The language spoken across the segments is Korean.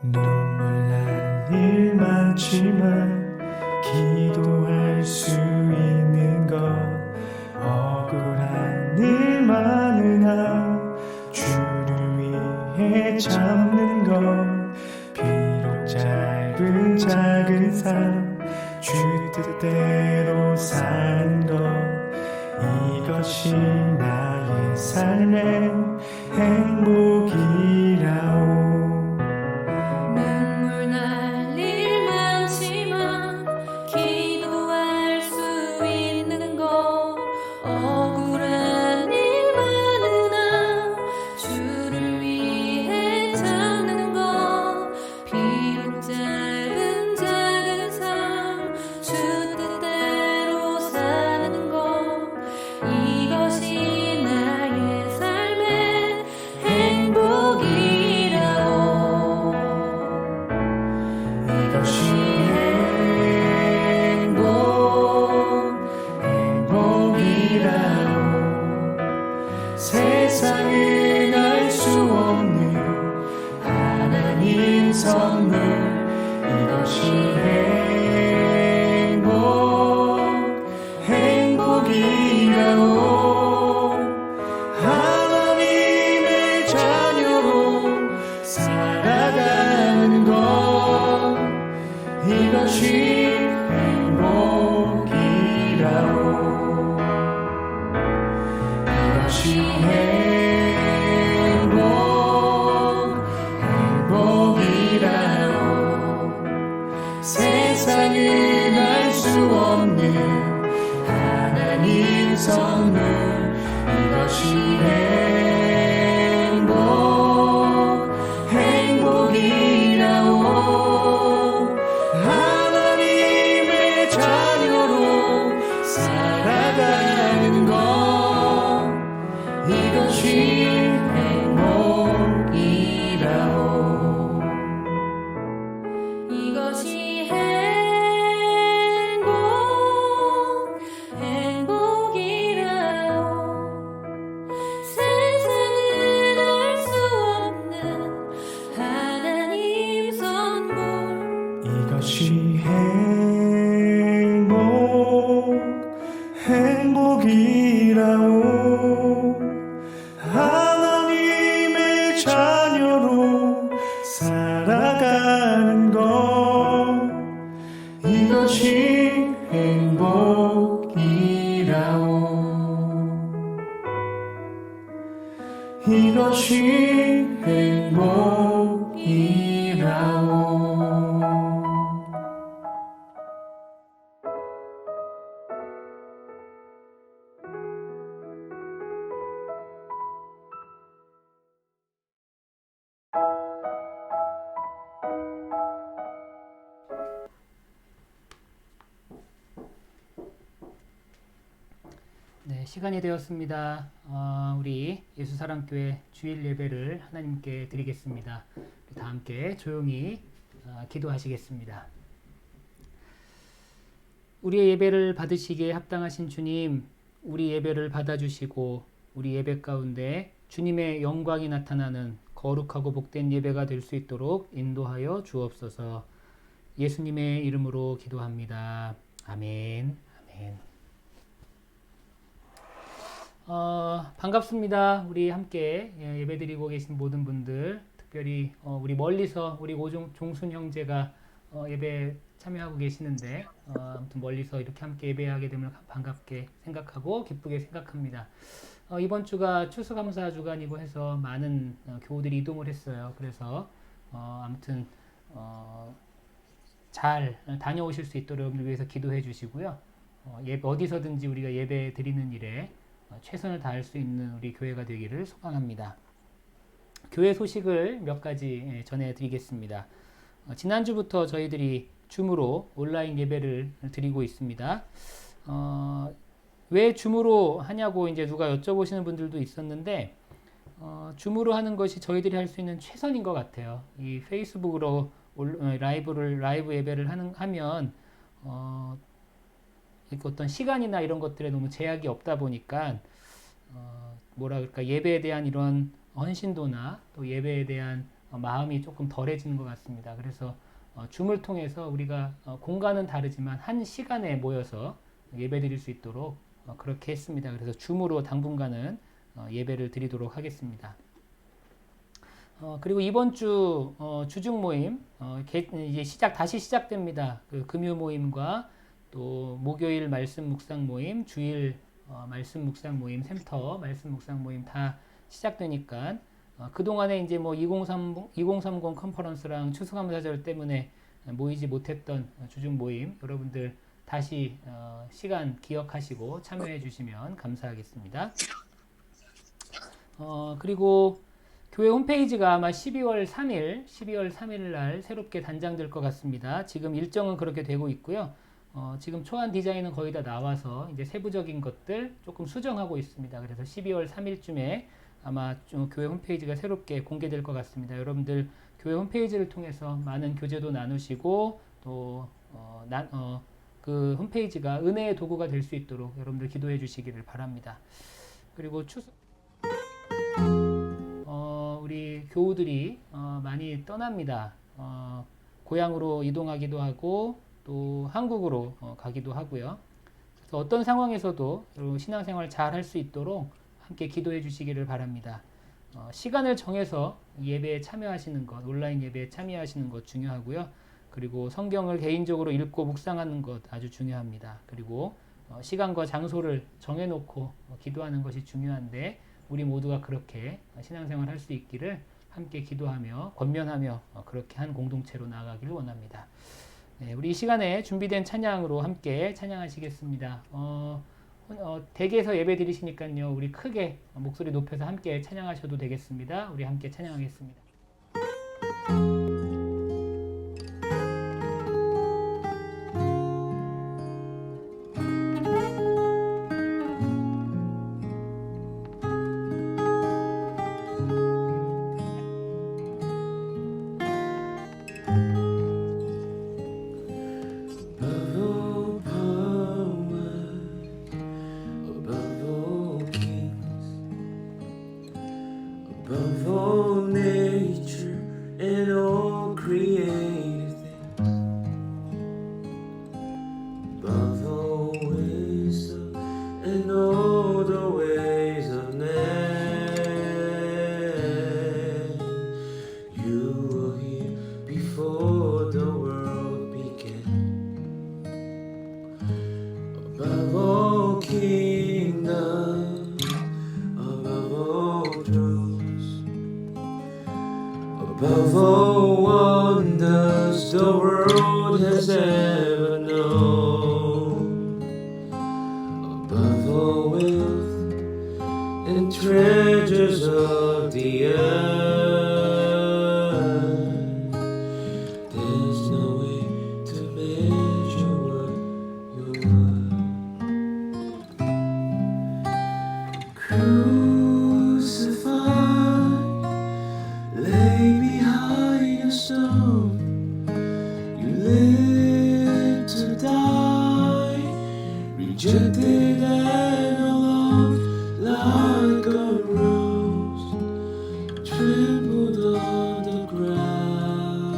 눈물 날 일 많지만 기도할 수 있는 것, 억울한 일 많으나 주를 위해 참는 것, 비록 짧은 작은 삶 주 뜻대로 사는 것, 이것이 나의 삶의 행복이라오. 눈물 날 일 많지만 기도할 수 있는 것, 억울한 일 많으나 주를 위해 참는 것, 비록 짧은 작은 삶 주 뜻대로 사는 것, 이것이 나의 삶의 행복이라오. 이것이 행복이라오. 세상은 알 수 없는 하나님 선물, 이것이 행복이라오. 하나님의 자녀로 살아가는 것, 이것이 행복이라오. 이것이 행복이라오. 세상은 알 수 없는 하나님 선물, 이것이 행복이라오. 하나님의 자녀로 살아가는 것, 이것이 행복이라오. 이것이 행복이라오. 세상은 알 수 없는 하나님 선물, 이것이 행복이라오. 하나님의 자녀로 살아가는 것, 이것이 행복이라오. 이것이 행복이라오. 네, 시간이 되었습니다. 우리 예수사랑교회 주일 예배를 하나님께 드리겠습니다. 다 함께 조용히 기도하시겠습니다. 우리의 예배를 받으시기에 합당하신 주님, 우리 예배를 받아주시고 우리 예배 가운데 주님의 영광이 나타나는 거룩하고 복된 예배가 될 수 있도록 인도하여 주옵소서. 예수님의 이름으로 기도합니다. 아멘. 아멘. 반갑습니다. 우리 함께 예배드리고 계신 모든 분들, 특별히 우리 멀리서 우리 종순 형제가 예배 참여하고 계시는데 아무튼 멀리서 이렇게 함께 예배하게 됨을 반갑게 생각하고 기쁘게 생각합니다. 이번 주가 추수감사 주간이고 해서 많은 교우들이 이동을 했어요. 그래서 아무튼 잘 다녀오실 수 있도록 위해서 기도해 주시고요. 어디서든지 우리가 예배 드리는 일에 최선을 다할 수 있는 우리 교회가 되기를 소망합니다. 교회 소식을 몇 가지 전해드리겠습니다. 지난주부터 저희들이 줌으로 온라인 예배를 드리고 있습니다. 왜 줌으로 하냐고 이제 누가 여쭤보시는 분들도 있었는데 줌으로 하는 것이 저희들이 할 수 있는 최선인 것 같아요. 이 페이스북으로 라이브 예배를 하면 어떤 시간이나 이런 것들에 너무 제약이 없다 보니까 뭐라 그럴까, 예배에 대한 이런 헌신도나 또 예배에 대한 마음이 조금 덜해지는 것 같습니다. 그래서 줌을 통해서 우리가 공간은 다르지만 한 시간에 모여서 예배 드릴 수 있도록 그렇게 했습니다. 그래서 줌으로 당분간은 예배를 드리도록 하겠습니다. 그리고 이번 주 주중 모임 이제 다시 시작됩니다. 그 금요 모임과 또 목요일 말씀 묵상 모임, 주일 말씀 묵상 모임, 센터 말씀 묵상 모임 다 시작되니까 그동안에 이제 뭐 2030 컨퍼런스랑 추수감사절 때문에 모이지 못했던 주중 모임 여러분들 다시 시간 기억하시고 참여해 주시면 감사하겠습니다. 그리고 교회 홈페이지가 아마 12월 3일 날 새롭게 단장될 것 같습니다. 지금 일정은 그렇게 되고 있고요. 지금 초안 디자인은 거의 다 나와서 이제 세부적인 것들 조금 수정하고 있습니다. 그래서 12월 3일쯤에 아마 좀 교회 홈페이지가 새롭게 공개될 것 같습니다. 여러분들 교회 홈페이지를 통해서 많은 교제도 나누시고 또 그 홈페이지가 은혜의 도구가 될 수 있도록 여러분들 기도해 주시기를 바랍니다. 그리고 우리 교우들이 많이 떠납니다. 고향으로 이동하기도 하고 또 한국으로 가기도 하고요. 그래서 어떤 상황에서도 여러분 신앙생활 잘 할 수 있도록 함께 기도해 주시기를 바랍니다. 시간을 정해서 예배에 참여하시는 것, 온라인 예배에 참여하시는 것 중요하고요. 그리고 성경을 개인적으로 읽고 묵상하는 것 아주 중요합니다. 그리고 시간과 장소를 정해놓고 기도하는 것이 중요한데 우리 모두가 그렇게 신앙생활 할 수 있기를 함께 기도하며 권면하며 그렇게 한 공동체로 나아가기를 원합니다. 네, 우리 이 시간에 준비된 찬양으로 함께 찬양하시겠습니다. 댁에서 예배 드리시니까요, 우리 크게 목소리 높여서 함께 찬양하셔도 되겠습니다. 우리 함께 찬양하겠습니다. Above all nature and all created things, above all wisdom and all the ways of man, you were here before the world began. Above all kingdoms, above all thrones, above all wonders the world has ever known, above all wealth and treasures of the earth, there's no way to measure what you're worth. Crucified, lay behind your stone, you lived to die, rejected and alone, like a rose, trampled on the ground.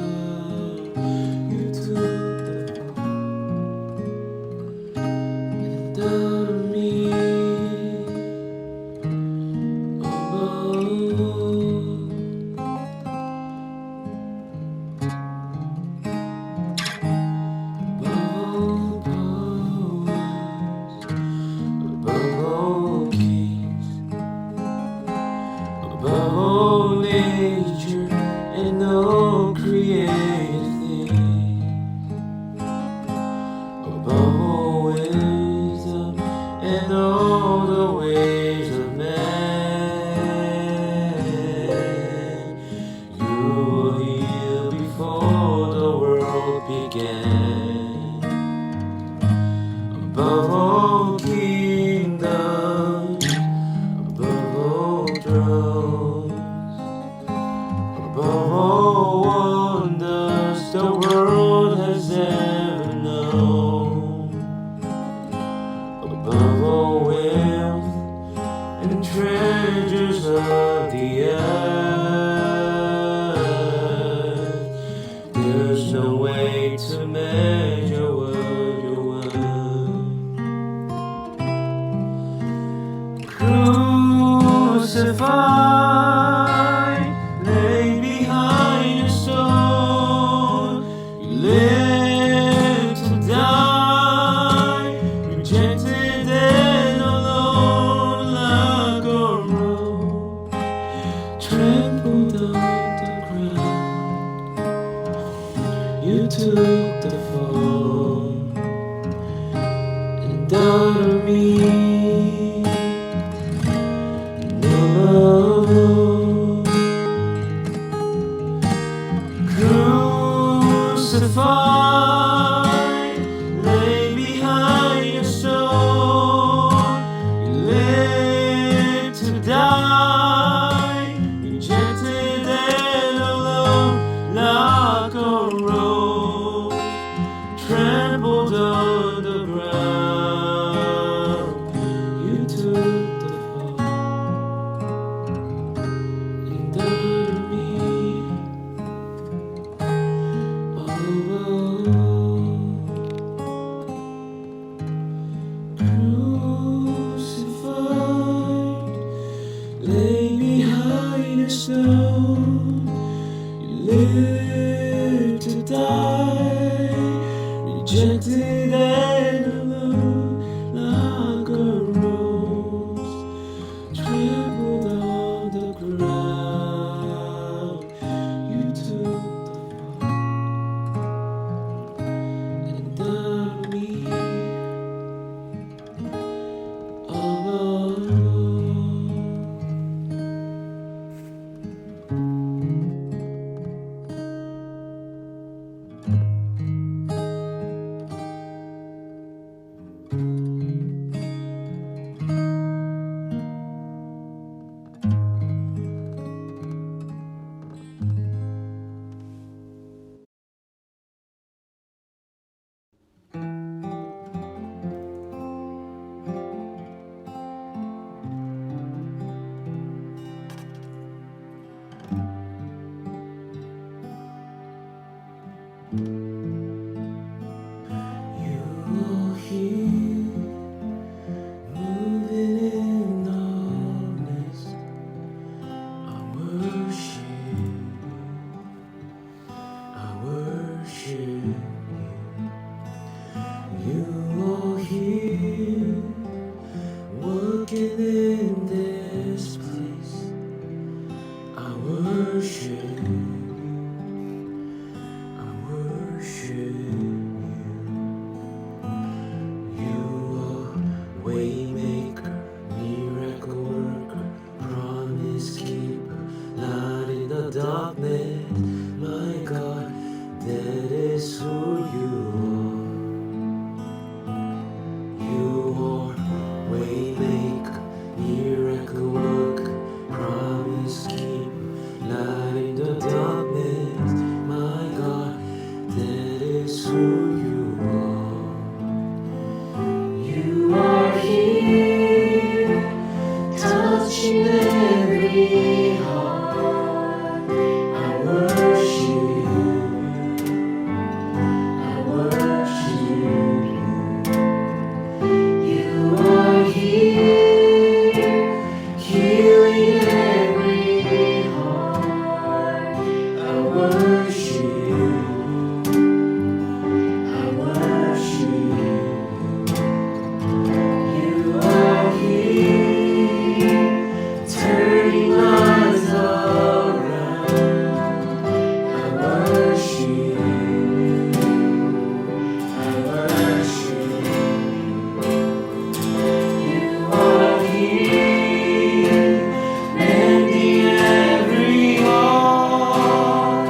You took the fall and died on me. Above all nature and all created things, above all wisdom and all the ways of man, you were here before the world began. Above all kingdoms, above all thrones, above all wonders the world has ever known, above all wealth and treasures of the earth, took the fall and uttered me. No, crucified, lay behind your stone. You lived to die, rejected and alone, like a rose trampled on the ground. You took the fall and uttered me. Crucified, lay behind a stone. You lived to die, rejected and alone, like a rose trampled on the ground. You took the and done me alone. You are here, moving in our midst. I worship you. You are here, working in this place. I worship you. You are waymaker, miracle worker, promise keeper, light in the darkness. My God, that is who you are. You are waymaker, miracle worker, promise keeper, light in the darkness. My God, that is who you are. You are here, touching every heart. I worship you. You are here, healing every heart. I worship you. You are here, turning lives around. I worship you. You are here, mending every heart.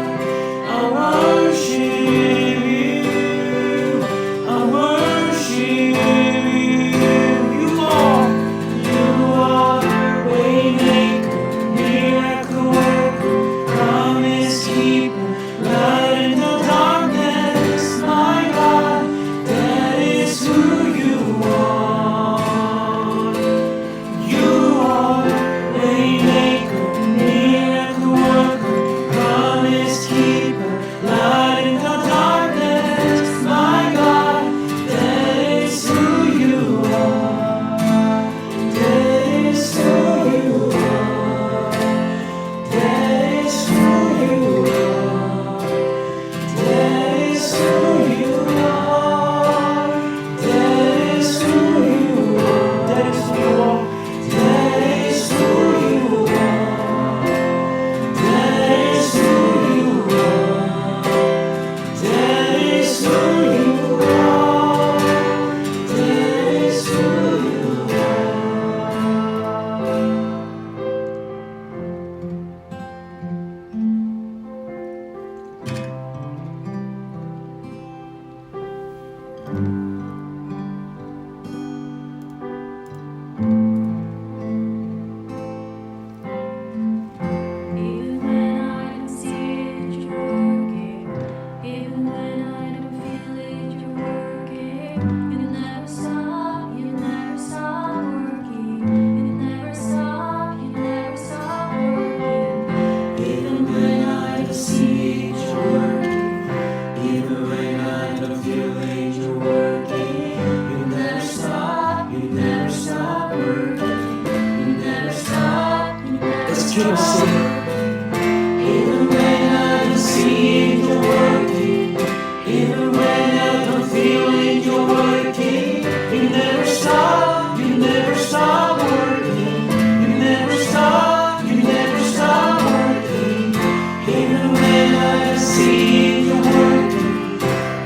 see you working,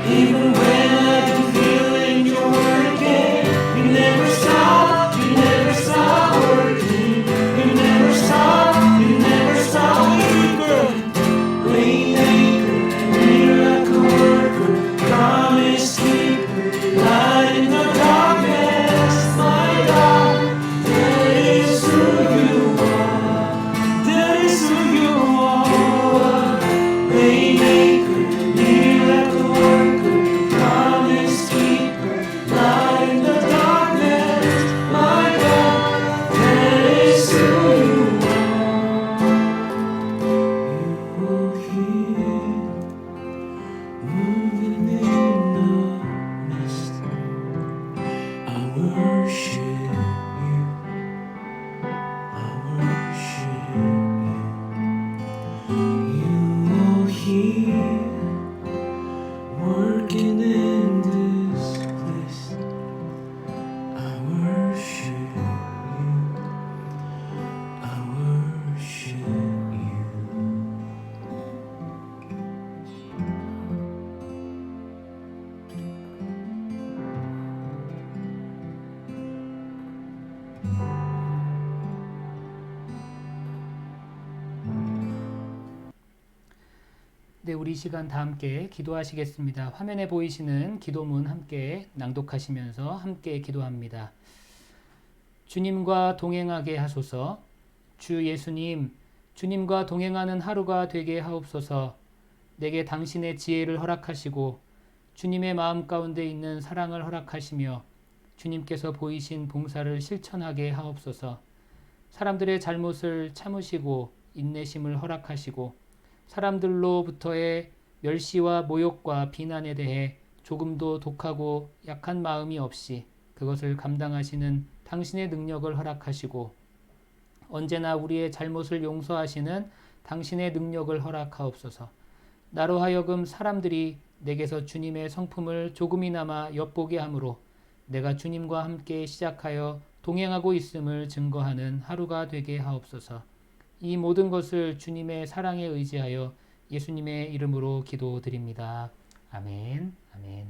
even when I don't feel it, you're working. You never stop working. You never stop working. Waymaker, miracle worker, promise keeper, light in the darkness, my God, that is who you are. That is who you are. Waymaker, miracle worker, promise keeper, light in the darkness, my God, that is who you are. You will heal, moving in the mist. I worship you. I worship you. You are here, working in this place. I worship you. I worship you. 네, 우리 이 시간 다 함께 기도하시겠습니다. 화면에 보이시는 기도문 함께 낭독하시면서 함께 기도합니다. 주님과 동행하게 하소서. 주 예수님, 주님과 동행하는 하루가 되게 하옵소서. 내게 당신의 지혜를 허락하시고 주님의 마음 가운데 있는 사랑을 허락하시며 주님께서 보이신 봉사를 실천하게 하옵소서. 사람들의 잘못을 참으시고 인내심을 허락하시고 사람들로부터의 멸시와 모욕과 비난에 대해 조금도 독하고 약한 마음이 없이 그것을 감당하시는 당신의 능력을 허락하시고 언제나 우리의 잘못을 용서하시는 당신의 능력을 허락하옵소서. 나로 하여금 사람들이 내게서 주님의 성품을 조금이나마 엿보게 하므로 내가 주님과 함께 시작하여 동행하고 있음을 증거하는 하루가 되게 하옵소서. 이 모든 것을 주님의 사랑에 의지하여 예수님의 이름으로 기도드립니다. 아멘. 아멘.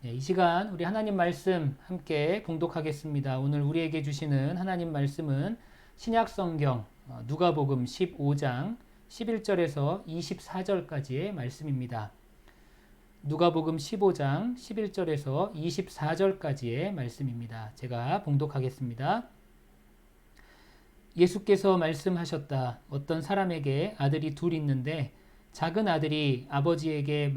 네, 이 시간 우리 하나님 말씀 함께 봉독하겠습니다. 오늘 우리에게 주시는 하나님 말씀은 신약성경 누가복음 15장 11절에서 24절까지의 말씀입니다. 누가복음 15장 11절에서 24절까지의 말씀입니다. 제가 봉독하겠습니다. 예수께서 말씀하셨다. 어떤 사람에게 아들이 둘 있는데 작은 아들이 아버지에게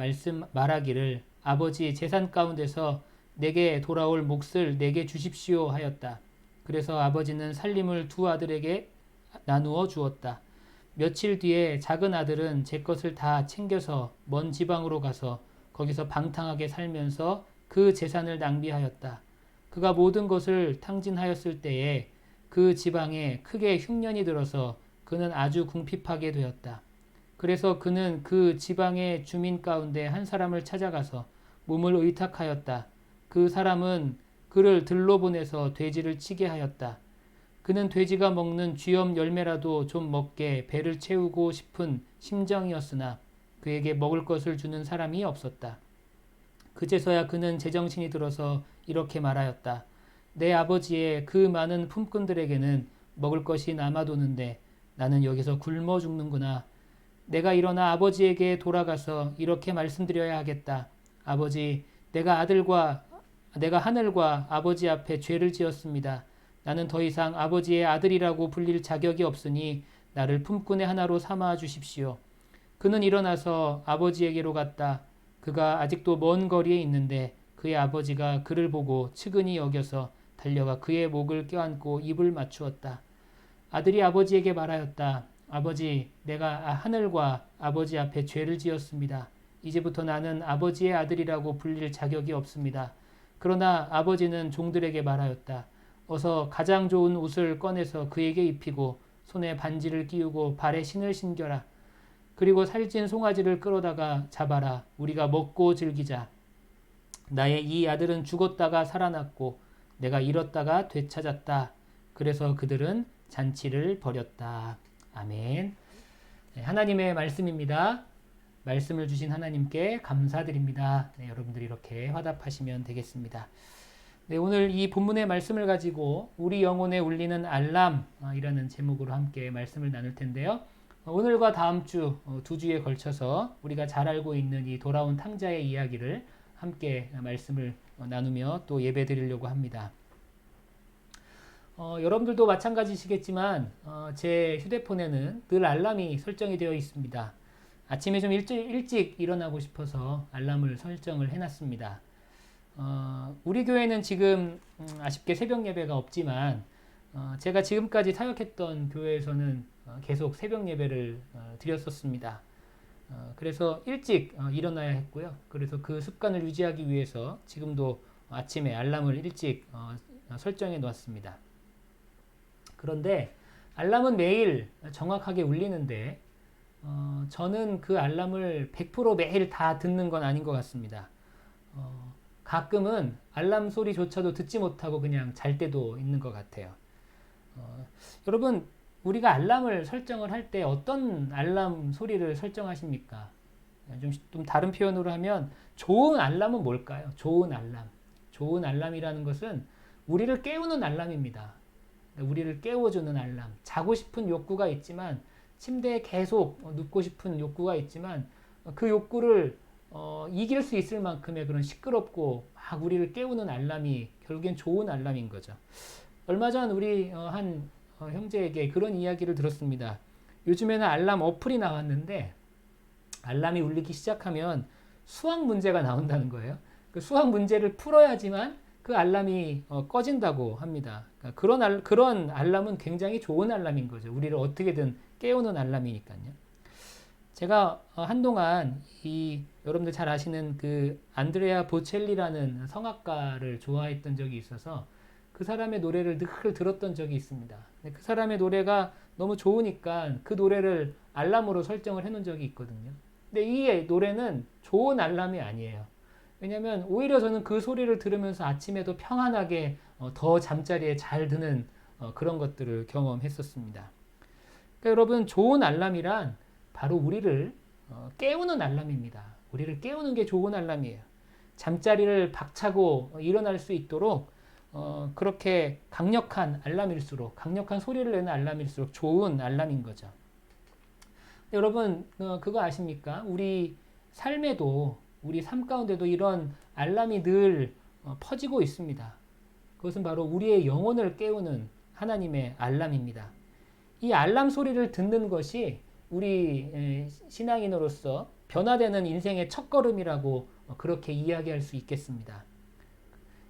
말하기를 아버지 재산 가운데서 내게 돌아올 몫을 내게 주십시오 하였다. 그래서 아버지는 살림을 두 아들에게 나누어 주었다. 며칠 뒤에 작은 아들은 제 것을 다 챙겨서 먼 지방으로 가서 거기서 방탕하게 살면서 그 재산을 낭비하였다. 그가 모든 것을 탕진하였을 때에 그 지방에 크게 흉년이 들어서 그는 아주 궁핍하게 되었다. 그래서 그는 그 지방의 주민 가운데 한 사람을 찾아가서 몸을 의탁하였다. 그 사람은 그를 들로 보내서 돼지를 치게 하였다. 그는 돼지가 먹는 쥐염 열매라도 좀 먹게 배를 채우고 싶은 심정이었으나 그에게 먹을 것을 주는 사람이 없었다. 그제서야 그는 제정신이 들어서 이렇게 말하였다. 내 아버지의 그 많은 품꾼들에게는 먹을 것이 남아도는데 나는 여기서 굶어 죽는구나. 내가 일어나 아버지에게 돌아가서 이렇게 말씀드려야 하겠다. 아버지, 내가 하늘과 아버지 앞에 죄를 지었습니다. 나는 더 이상 아버지의 아들이라고 불릴 자격이 없으니 나를 품꾼의 하나로 삼아 주십시오. 그는 일어나서 아버지에게로 갔다. 그가 아직도 먼 거리에 있는데 그의 아버지가 그를 보고 측은히 여겨서 달려가 그의 목을 껴안고 입을 맞추었다. 아들이 아버지에게 말하였다. 아버지, 내가 하늘과 아버지 앞에 죄를 지었습니다. 이제부터 나는 아버지의 아들이라고 불릴 자격이 없습니다. 그러나 아버지는 종들에게 말하였다. 어서 가장 좋은 옷을 꺼내서 그에게 입히고 손에 반지를 끼우고 발에 신을 신겨라. 그리고 살찐 송아지를 끌어다가 잡아라. 우리가 먹고 즐기자. 나의 이 아들은 죽었다가 살아났고 내가 잃었다가 되찾았다. 그래서 그들은 잔치를 벌였다. 아멘. 네, 하나님의 말씀입니다. 말씀을 주신 하나님께 감사드립니다. 네, 여러분들이 이렇게 화답하시면 되겠습니다. 네, 오늘 이 본문의 말씀을 가지고 우리 영혼에 울리는 알람이라는 제목으로 함께 말씀을 나눌 텐데요. 오늘과 다음 주, 두 주에 걸쳐서 우리가 잘 알고 있는 이 돌아온 탕자의 이야기를 함께 말씀을 나누며 또 예배 드리려고 합니다. 여러분들도 마찬가지시겠지만 제 휴대폰에는 늘 알람이 설정이 되어 있습니다. 아침에 좀 일찍 일어나고 싶어서 알람을 설정을 해놨습니다. 우리 교회는 지금 아쉽게 새벽 예배가 없지만 제가 지금까지 사역했던 교회에서는 계속 새벽 예배를 드렸었습니다. 그래서 일찍 일어나야 했고요. 그래서 그 습관을 유지하기 위해서 지금도 아침에 알람을 일찍 설정해 놓았습니다. 그런데 알람은 매일 정확하게 울리는데 저는 그 알람을 100% 매일 다 듣는 건 아닌 것 같습니다. 가끔은 알람 소리조차도 듣지 못하고 그냥 잘 때도 있는 것 같아요. 여러분, 우리가 알람을 설정을 할 때 어떤 알람 소리를 설정하십니까? 좀 다른 표현으로 하면 좋은 알람은 뭘까요? 좋은 알람. 좋은 알람이라는 것은 우리를 깨우는 알람입니다. 우리를 깨워주는 알람. 자고 싶은 욕구가 있지만 침대에 계속 눕고 싶은 욕구가 있지만 그 욕구를 이길 수 있을 만큼의 그런 시끄럽고 막 우리를 깨우는 알람이 결국엔 좋은 알람인 거죠. 얼마 전 우리 한 형제에게 그런 이야기를 들었습니다. 요즘에는 알람 어플이 나왔는데 알람이 울리기 시작하면 수학 문제가 나온다는 거예요. 그 수학 문제를 풀어야지만 그 알람이 꺼진다고 합니다. 그러니까 그런 알람은 굉장히 좋은 알람인 거죠. 우리를 어떻게든 깨우는 알람이니까요. 제가 한동안 여러분들 잘 아시는 그 안드레아 보첼리라는 성악가를 좋아했던 적이 있어서 그 사람의 노래를 늘 들었던 적이 있습니다. 그 사람의 노래가 너무 좋으니까 그 노래를 알람으로 설정을 해놓은 적이 있거든요. 근데 이 노래는 좋은 알람이 아니에요. 왜냐하면 오히려 저는 그 소리를 들으면서 아침에도 평안하게 더 잠자리에 잘 드는 그런 것들을 경험했었습니다. 그러니까 여러분, 좋은 알람이란 바로 우리를 깨우는 알람입니다. 우리를 깨우는 게 좋은 알람이에요. 잠자리를 박차고 일어날 수 있도록 그렇게 강력한 알람일수록, 강력한 소리를 내는 알람일수록 좋은 알람인 거죠. 여러분, 그거 아십니까? 우리 삶에도, 우리 삶 가운데도 이런 알람이 늘 퍼지고 있습니다. 그것은 바로 우리의 영혼을 깨우는 하나님의 알람입니다. 이 알람 소리를 듣는 것이 우리 신앙인으로서 변화되는 인생의 첫걸음이라고 그렇게 이야기할 수 있겠습니다.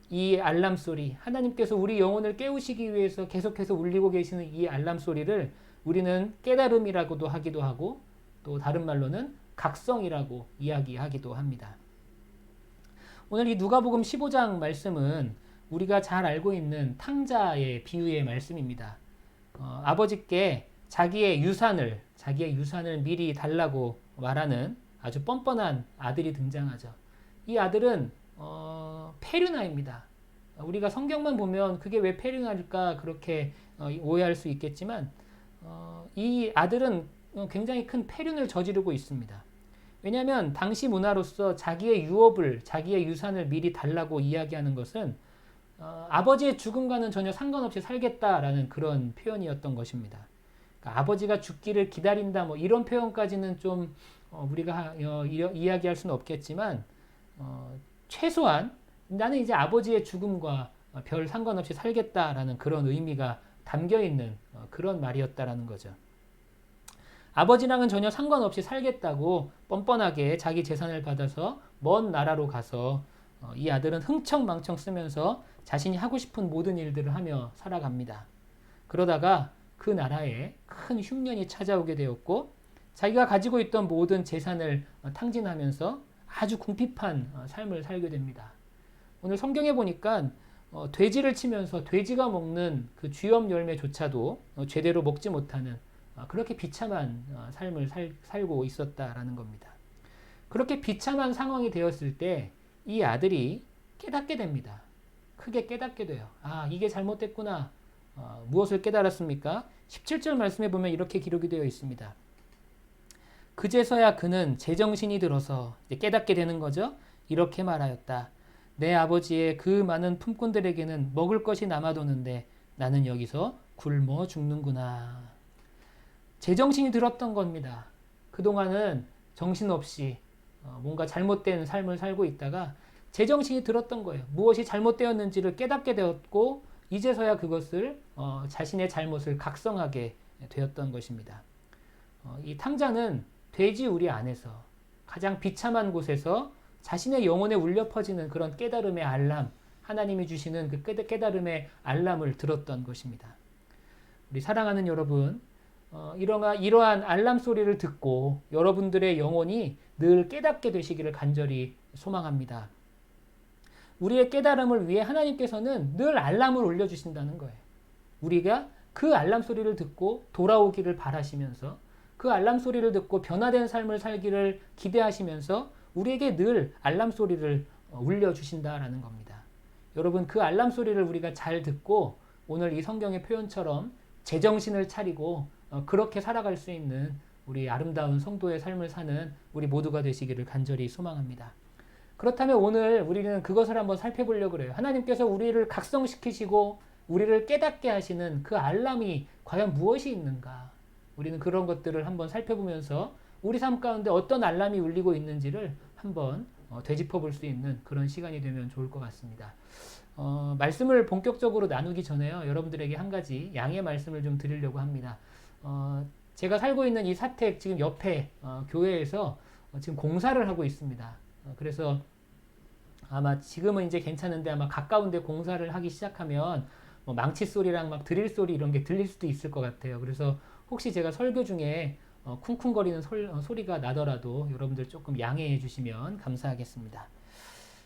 이 알람 소리, 하나님께서 우리 영혼을 깨우시기 위해서 계속해서 울리고 계시는 이 알람 소리를 우리는 깨달음이라고도 하기도 하고 또 다른 말로는 각성이라고 이야기하기도 합니다. 오늘 이 누가복음 15장 말씀은 우리가 잘 알고 있는 탕자의 비유의 말씀입니다. 아버지께 자기의 유산을 미리 달라고 말하는 아주 뻔뻔한 아들이 등장하죠. 이 아들은 페류나입니다. 우리가 성경만 보면 그게 왜 페류나일까 그렇게 오해할 수 있겠지만 이 아들은 굉장히 큰 폐륜을 저지르고 있습니다. 왜냐하면 당시 문화로서 자기의 유업을, 자기의 유산을 미리 달라고 이야기하는 것은 아버지의 죽음과는 전혀 상관없이 살겠다라는 그런 표현이었던 것입니다. 그러니까 아버지가 죽기를 기다린다, 뭐 이런 표현까지는 좀 우리가 이야기할 수는 없겠지만 최소한 나는 이제 아버지의 죽음과 별 상관없이 살겠다라는 그런 의미가 담겨 있는 그런 말이었다라는 거죠. 아버지랑은 전혀 상관없이 살겠다고 뻔뻔하게 자기 재산을 받아서 먼 나라로 가서 이 아들은 흥청망청 쓰면서 자신이 하고 싶은 모든 일들을 하며 살아갑니다. 그러다가 그 나라에 큰 흉년이 찾아오게 되었고 자기가 가지고 있던 모든 재산을 탕진하면서 아주 궁핍한 삶을 살게 됩니다. 오늘 성경에 보니까 돼지를 치면서 돼지가 먹는 그 쥐염 열매조차도 제대로 먹지 못하는 그렇게 비참한 삶을 살고 있었다라는 겁니다. 그렇게 비참한 상황이 되었을 때 이 아들이 깨닫게 됩니다. 크게 깨닫게 돼요. 아, 이게 잘못됐구나. 무엇을 깨달았습니까? 17절 말씀에 보면 이렇게 기록이 되어 있습니다. 그제서야 그는 제정신이 들어서 이제 깨닫게 되는 거죠. 이렇게 말하였다. 내 아버지의 그 많은 품꾼들에게는 먹을 것이 남아도는데 나는 여기서 굶어 죽는구나. 제정신이 들었던 겁니다. 그동안은 정신없이 뭔가 잘못된 삶을 살고 있다가 제정신이 들었던 거예요. 무엇이 잘못되었는지를 깨닫게 되었고 이제서야 그것을 자신의 잘못을 각성하게 되었던 것입니다. 이 탕자는 돼지 우리 안에서 가장 비참한 곳에서 자신의 영혼에 울려 퍼지는 그런 깨달음의 알람, 하나님이 주시는 그 깨달음의 알람을 들었던 것입니다. 우리 사랑하는 여러분, 이러한 알람 소리를 듣고 여러분들의 영혼이 늘 깨닫게 되시기를 간절히 소망합니다. 우리의 깨달음을 위해 하나님께서는 늘 알람을 올려주신다는 거예요. 우리가 그 알람 소리를 듣고 돌아오기를 바라시면서 그 알람 소리를 듣고 변화된 삶을 살기를 기대하시면서 우리에게 늘 알람 소리를 울려주신다라는 겁니다. 여러분, 그 알람 소리를 우리가 잘 듣고 오늘 이 성경의 표현처럼 제정신을 차리고 그렇게 살아갈 수 있는 우리 아름다운 성도의 삶을 사는 우리 모두가 되시기를 간절히 소망합니다. 그렇다면 오늘 우리는 그것을 한번 살펴보려고 그래요. 하나님께서 우리를 각성시키시고 우리를 깨닫게 하시는 그 알람이 과연 무엇이 있는가? 우리는 그런 것들을 한번 살펴보면서 우리 삶 가운데 어떤 알람이 울리고 있는지를 한번 되짚어 볼 수 있는 그런 시간이 되면 좋을 것 같습니다. 말씀을 본격적으로 나누기 전에요. 여러분들에게 한 가지 양해 말씀을 좀 드리려고 합니다. 제가 살고 있는 이 사택 지금 옆에 교회에서 지금 공사를 하고 있습니다. 그래서 아마 지금은 이제 괜찮은데 아마 가까운 데 공사를 하기 시작하면 뭐 망치 소리랑 막 드릴 소리 이런 게 들릴 수도 있을 것 같아요. 그래서 혹시 제가 설교 중에 쿵쿵거리는 소리가 나더라도 여러분들 조금 양해해 주시면 감사하겠습니다.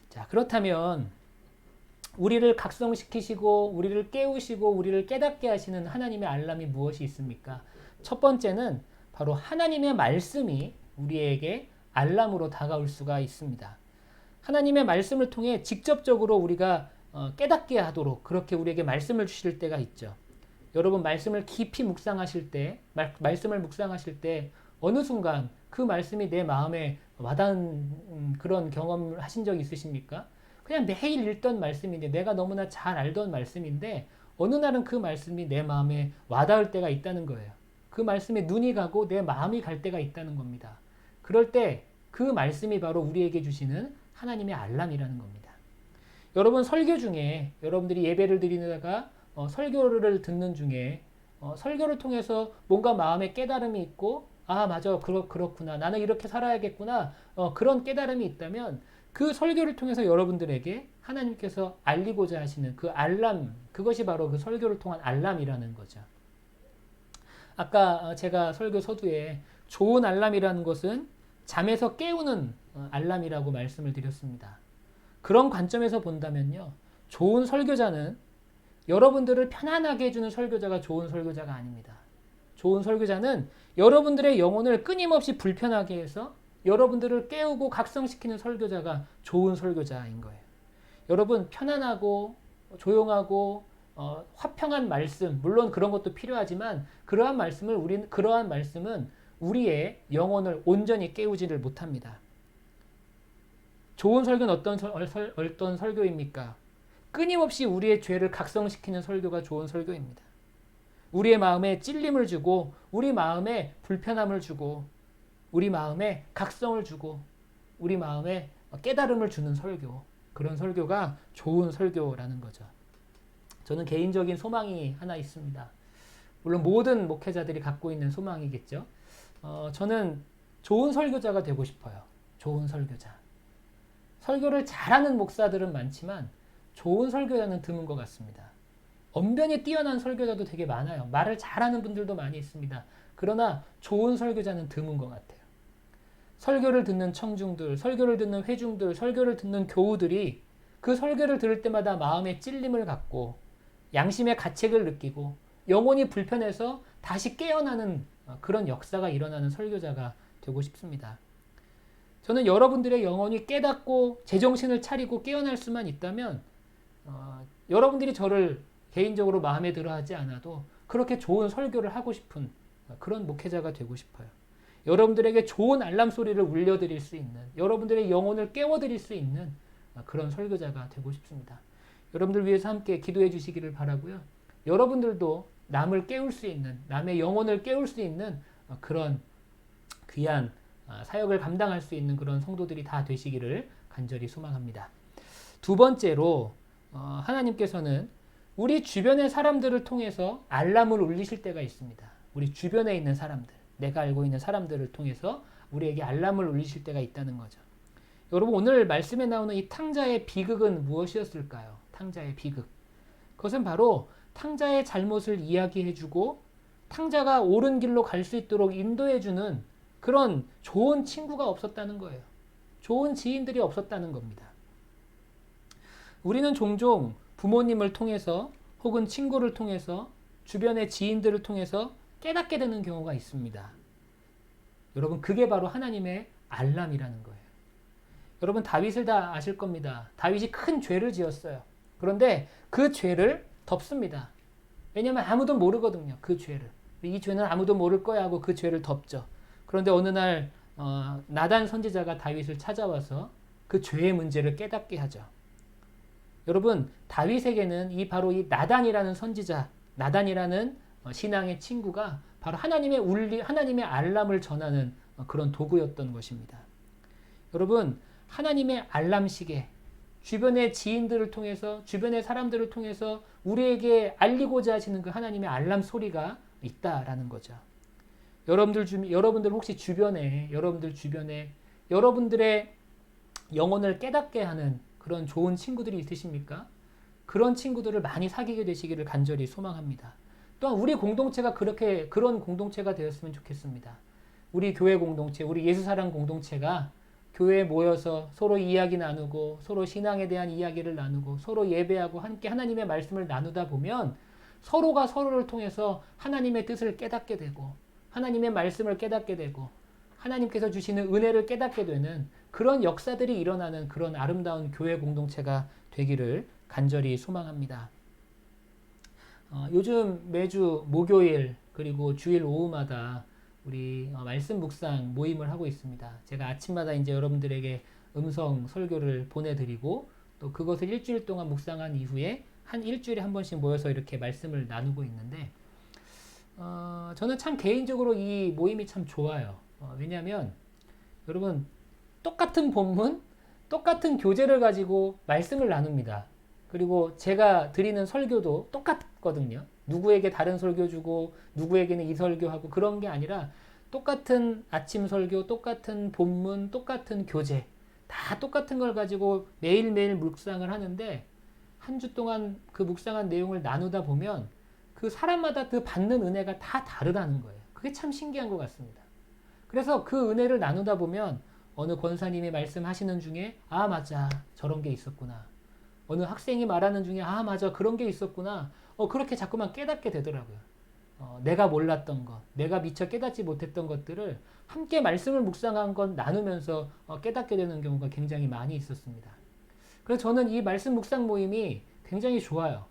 자, 그렇다면 우리를 각성시키시고 우리를 깨우시고 우리를 깨닫게 하시는 하나님의 알람이 무엇이 있습니까? 첫 번째는 바로 하나님의 말씀이 우리에게 알람으로 다가올 수가 있습니다. 하나님의 말씀을 통해 직접적으로 우리가 깨닫게 하도록 그렇게 우리에게 말씀을 주실 때가 있죠. 여러분, 말씀을 깊이 묵상하실 때, 말씀을 묵상하실 때 어느 순간 그 말씀이 내 마음에 와닿은 그런 경험을 하신 적 있으십니까? 그냥 매일 읽던 말씀인데 내가 너무나 잘 알던 말씀인데 어느 날은 그 말씀이 내 마음에 와닿을 때가 있다는 거예요. 그 말씀에 눈이 가고 내 마음이 갈 때가 있다는 겁니다. 그럴 때 그 말씀이 바로 우리에게 주시는 하나님의 알람이라는 겁니다. 여러분, 설교 중에 여러분들이 예배를 드리다가 설교를 듣는 중에 설교를 통해서 뭔가 마음에 깨달음이 있고 아 맞아 그렇구나 나는 이렇게 살아야겠구나 그런 깨달음이 있다면 그 설교를 통해서 여러분들에게 하나님께서 알리고자 하시는 그 알람, 그것이 바로 그 설교를 통한 알람이라는 거죠. 아까 제가 설교 서두에 좋은 알람이라는 것은 잠에서 깨우는 알람이라고 말씀을 드렸습니다. 그런 관점에서 본다면요, 좋은 설교자는 여러분들을 편안하게 해주는 설교자가 좋은 설교자가 아닙니다. 좋은 설교자는 여러분들의 영혼을 끊임없이 불편하게 해서 여러분들을 깨우고 각성시키는 설교자가 좋은 설교자인 거예요. 여러분, 편안하고 조용하고 화평한 말씀, 물론 그런 것도 필요하지만 그러한 말씀은 우리의 영혼을 온전히 깨우지를 못합니다. 좋은 설교는 어떤 설교입니까? 끊임없이 우리의 죄를 각성시키는 설교가 좋은 설교입니다. 우리의 마음에 찔림을 주고 우리 마음에 불편함을 주고 우리 마음에 각성을 주고 우리 마음에 깨달음을 주는 설교, 그런 설교가 좋은 설교라는 거죠. 저는 개인적인 소망이 하나 있습니다. 물론 모든 목회자들이 갖고 있는 소망이겠죠. 저는 좋은 설교자가 되고 싶어요. 좋은 설교자. 설교를 잘하는 목사들은 많지만 좋은 설교자는 드문 것 같습니다. 언변이 뛰어난 설교자도 되게 많아요. 말을 잘하는 분들도 많이 있습니다. 그러나 좋은 설교자는 드문 것 같아요. 설교를 듣는 청중들, 설교를 듣는 회중들, 설교를 듣는 교우들이 그 설교를 들을 때마다 마음에 찔림을 갖고 양심의 가책을 느끼고 영혼이 불편해서 다시 깨어나는 그런 역사가 일어나는 설교자가 되고 싶습니다. 저는 여러분들의 영혼이 깨닫고 제정신을 차리고 깨어날 수만 있다면 여러분들이 저를 개인적으로 마음에 들어 하지 않아도 그렇게 좋은 설교를 하고 싶은 그런 목회자가 되고 싶어요. 여러분들에게 좋은 알람 소리를 울려드릴 수 있는, 여러분들의 영혼을 깨워드릴 수 있는 그런 설교자가 되고 싶습니다. 여러분들 위해서 함께 기도해 주시기를 바라고요. 여러분들도 남을 깨울 수 있는, 남의 영혼을 깨울 수 있는 그런 귀한 사역을 감당할 수 있는 그런 성도들이 다 되시기를 간절히 소망합니다. 두 번째로 하나님께서는 우리 주변의 사람들을 통해서 알람을 울리실 때가 있습니다. 우리 주변에 있는 사람들, 내가 알고 있는 사람들을 통해서 우리에게 알람을 울리실 때가 있다는 거죠. 여러분, 오늘 말씀에 나오는 이 탕자의 비극은 무엇이었을까요? 탕자의 비극. 그것은 바로 탕자의 잘못을 이야기해주고 탕자가 옳은 길로 갈 수 있도록 인도해주는 그런 좋은 친구가 없었다는 거예요. 좋은 지인들이 없었다는 겁니다. 우리는 종종 부모님을 통해서 혹은 친구를 통해서 주변의 지인들을 통해서 깨닫게 되는 경우가 있습니다. 여러분, 그게 바로 하나님의 알람이라는 거예요. 여러분, 다윗을 다 아실 겁니다. 다윗이 큰 죄를 지었어요. 그런데 그 죄를 덮습니다. 왜냐하면 아무도 모르거든요. 그 죄를. 이 죄는 아무도 모를 거야 하고 그 죄를 덮죠. 그런데 어느 날 나단 선지자가 다윗을 찾아와서 그 죄의 문제를 깨닫게 하죠. 여러분, 다윗에게는 바로 이 나단이라는 선지자, 나단이라는 신앙의 친구가 바로 하나님의 알람을 전하는 그런 도구였던 것입니다. 여러분, 하나님의 알람 시계, 주변의 지인들을 통해서, 주변의 사람들을 통해서 우리에게 알리고자 하시는 그 하나님의 알람 소리가 있다라는 거죠. 여러분들 혹시 여러분들 주변에 여러분들의 영혼을 깨닫게 하는 그런 좋은 친구들이 있으십니까? 그런 친구들을 많이 사귀게 되시기를 간절히 소망합니다. 또한 우리 공동체가 그런 공동체가 되었으면 좋겠습니다. 우리 교회 공동체, 우리 예수사랑 공동체가 교회에 모여서 서로 이야기 나누고 서로 신앙에 대한 이야기를 나누고 서로 예배하고 함께 하나님의 말씀을 나누다 보면 서로가 서로를 통해서 하나님의 뜻을 깨닫게 되고 하나님의 말씀을 깨닫게 되고 하나님께서 주시는 은혜를 깨닫게 되는 그런 역사들이 일어나는 그런 아름다운 교회 공동체가 되기를 간절히 소망합니다. 요즘 매주 목요일 그리고 주일 오후마다 우리 말씀 묵상 모임을 하고 있습니다. 제가 아침마다 이제 여러분들에게 음성 설교를 보내드리고 또 그것을 일주일 동안 묵상한 이후에 한 일주일에 한 번씩 모여서 이렇게 말씀을 나누고 있는데 저는 참 개인적으로 이 모임이 참 좋아요. 왜냐하면 여러분, 똑같은 본문, 똑같은 교재를 가지고 말씀을 나눕니다. 그리고 제가 드리는 설교도 똑같거든요. 누구에게 다른 설교 주고 누구에게는 이 설교하고 그런 게 아니라 똑같은 아침 설교, 똑같은 본문, 똑같은 교재 다 똑같은 걸 가지고 매일매일 묵상을 하는데 한 주 동안 그 묵상한 내용을 나누다 보면 그 사람마다 그 받는 은혜가 다 다르다는 거예요. 그게 참 신기한 것 같습니다. 그래서 그 은혜를 나누다 보면 어느 권사님이 말씀하시는 중에 아 맞아 저런 게 있었구나. 어느 학생이 말하는 중에 아 맞아 그런 게 있었구나. 그렇게 자꾸만 깨닫게 되더라고요. 내가 몰랐던 것, 내가 미처 깨닫지 못했던 것들을 함께 말씀을 묵상한 것 나누면서 깨닫게 되는 경우가 굉장히 많이 있었습니다. 그래서 저는 이 말씀 묵상 모임이 굉장히 좋아요.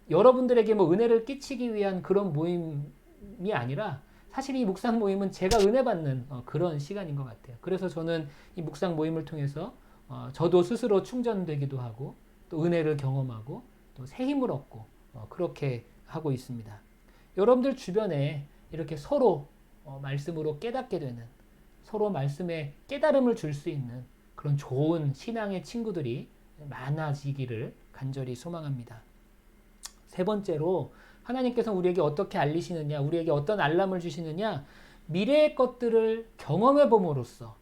여러분들에게 뭐 은혜를 끼치기 위한 그런 모임이 아니라 사실 이 묵상 모임은 제가 은혜 받는 그런 시간인 것 같아요. 그래서 저는 이 묵상 모임을 통해서 저도 스스로 충전되기도 하고 또 은혜를 경험하고 또 새 힘을 얻고 그렇게 하고 있습니다. 여러분들 주변에 이렇게 서로 말씀으로 깨닫게 되는, 서로 말씀에 깨달음을 줄 수 있는 그런 좋은 신앙의 친구들이 많아지기를 간절히 소망합니다. 세 번째로 하나님께서 우리에게 어떻게 알리시느냐, 우리에게 어떤 알람을 주시느냐, 미래의 것들을 경험해 봄으로써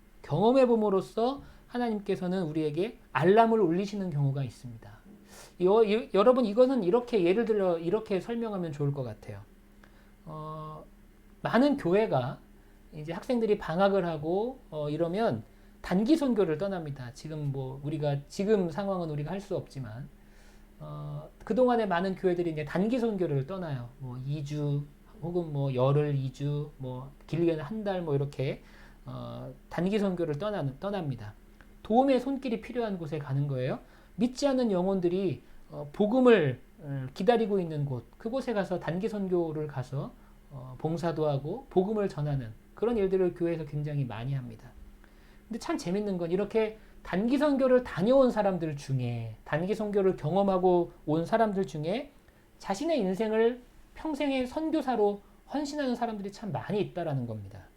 하나님께서는 우리에게 알람을 울리시는 경우가 있습니다. 여러분, 이거는 이렇게 예를 들어 이렇게 설명하면 좋을 것 같아요. 많은 교회가 이제 학생들이 방학을 하고 이러면 단기 선교를 떠납니다. 지금 상황은 우리가 할 수 없지만 그동안에 많은 교회들이 이제 단기 선교를 떠나요. 2주 혹은 열흘 2주 길게는 한 달 이렇게 단기 선교를 떠납니다. 도움의 손길이 필요한 곳에 가는 거예요. 믿지 않는 영혼들이 복음을 기다리고 있는 곳, 그곳에 가서 단기 선교를 가서 봉사도 하고 복음을 전하는 그런 일들을 교회에서 굉장히 많이 합니다. 근데 참 재밌는 건 이렇게 단기 선교를 다녀온 사람들 중에 단기 선교를 경험하고 온 사람들 중에 자신의 인생을 평생의 선교사로 헌신하는 사람들이 참 많이 있다라는 겁니다.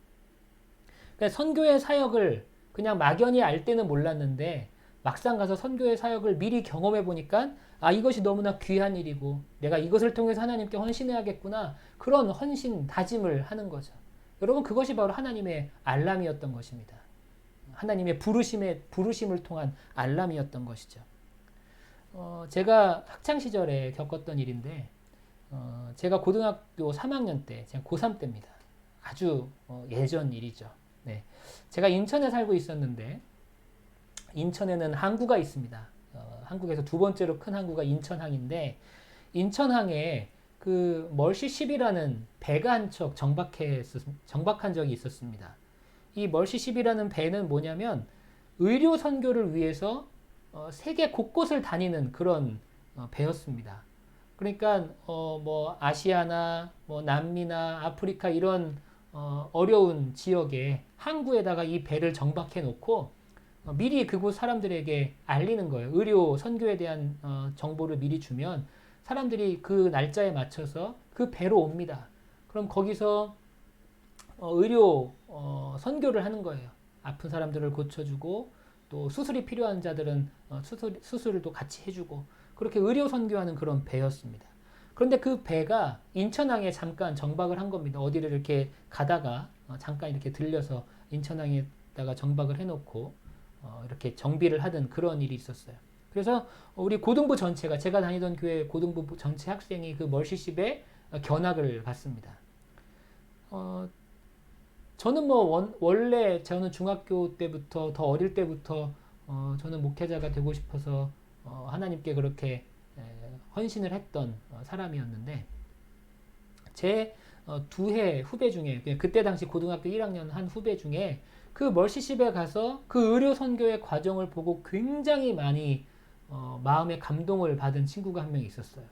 그러니까 선교의 사역을 그냥 막연히 알 때는 몰랐는데 막상 가서 선교의 사역을 미리 경험해 보니까 아 이것이 너무나 귀한 일이고 내가 이것을 통해서 하나님께 헌신해야겠구나 그런 헌신 다짐을 하는 거죠. 여러분 그것이 바로 하나님의 알람이었던 것입니다. 하나님의 부르심을 통한 알람이었던 것이죠. 제가 학창 시절에 겪었던 일인데 제가 고등학교 3학년 때, 제가 고3 때입니다. 아주 예전 일이죠. 네. 제가 인천에 살고 있었는데 인천에는 항구가 있습니다. 한국에서 두 번째로 큰 항구가 인천항인데 인천항에 그 멀시10이라는 배가 한 척 정박한 적이 있었습니다. 이 멀시10이라는 배는 뭐냐면 의료 선교를 위해서 세계 곳곳을 다니는 그런 배였습니다. 그러니까 뭐 아시아나 뭐 남미나 아프리카 이런 어려운 지역에 항구에다가 이 배를 정박해 놓고 미리 그곳 사람들에게 알리는 거예요. 의료 선교에 대한 정보를 미리 주면 사람들이 그 날짜에 맞춰서 그 배로 옵니다. 그럼 거기서 의료 선교를 하는 거예요. 아픈 사람들을 고쳐주고 또 수술이 필요한 자들은 수술을 또 같이 해주고 그렇게 의료 선교하는 그런 배였습니다. 그런데 그 배가 인천항에 잠깐 정박을 한 겁니다. 어디를 이렇게 가다가 잠깐 이렇게 들려서 인천항에다가 정박을 해놓고 이렇게 정비를 하던 그런 일이 있었어요. 그래서 우리 고등부 전체가 제가 다니던 교회 고등부 전체 학생이 그 멀시십에 견학을 갔습니다. 저는 뭐 원래 저는 중학교 때부터 더 어릴 때부터 저는 목회자가 되고 싶어서 하나님께 그렇게 헌신을 했던 사람이었는데 제 두 해 후배 중에 그때 당시 고등학교 1학년 한 후배 중에 그 멀시십에 가서 그 의료 선교의 과정을 보고 굉장히 많이 마음의 감동을 받은 친구가 한 명 있었어요.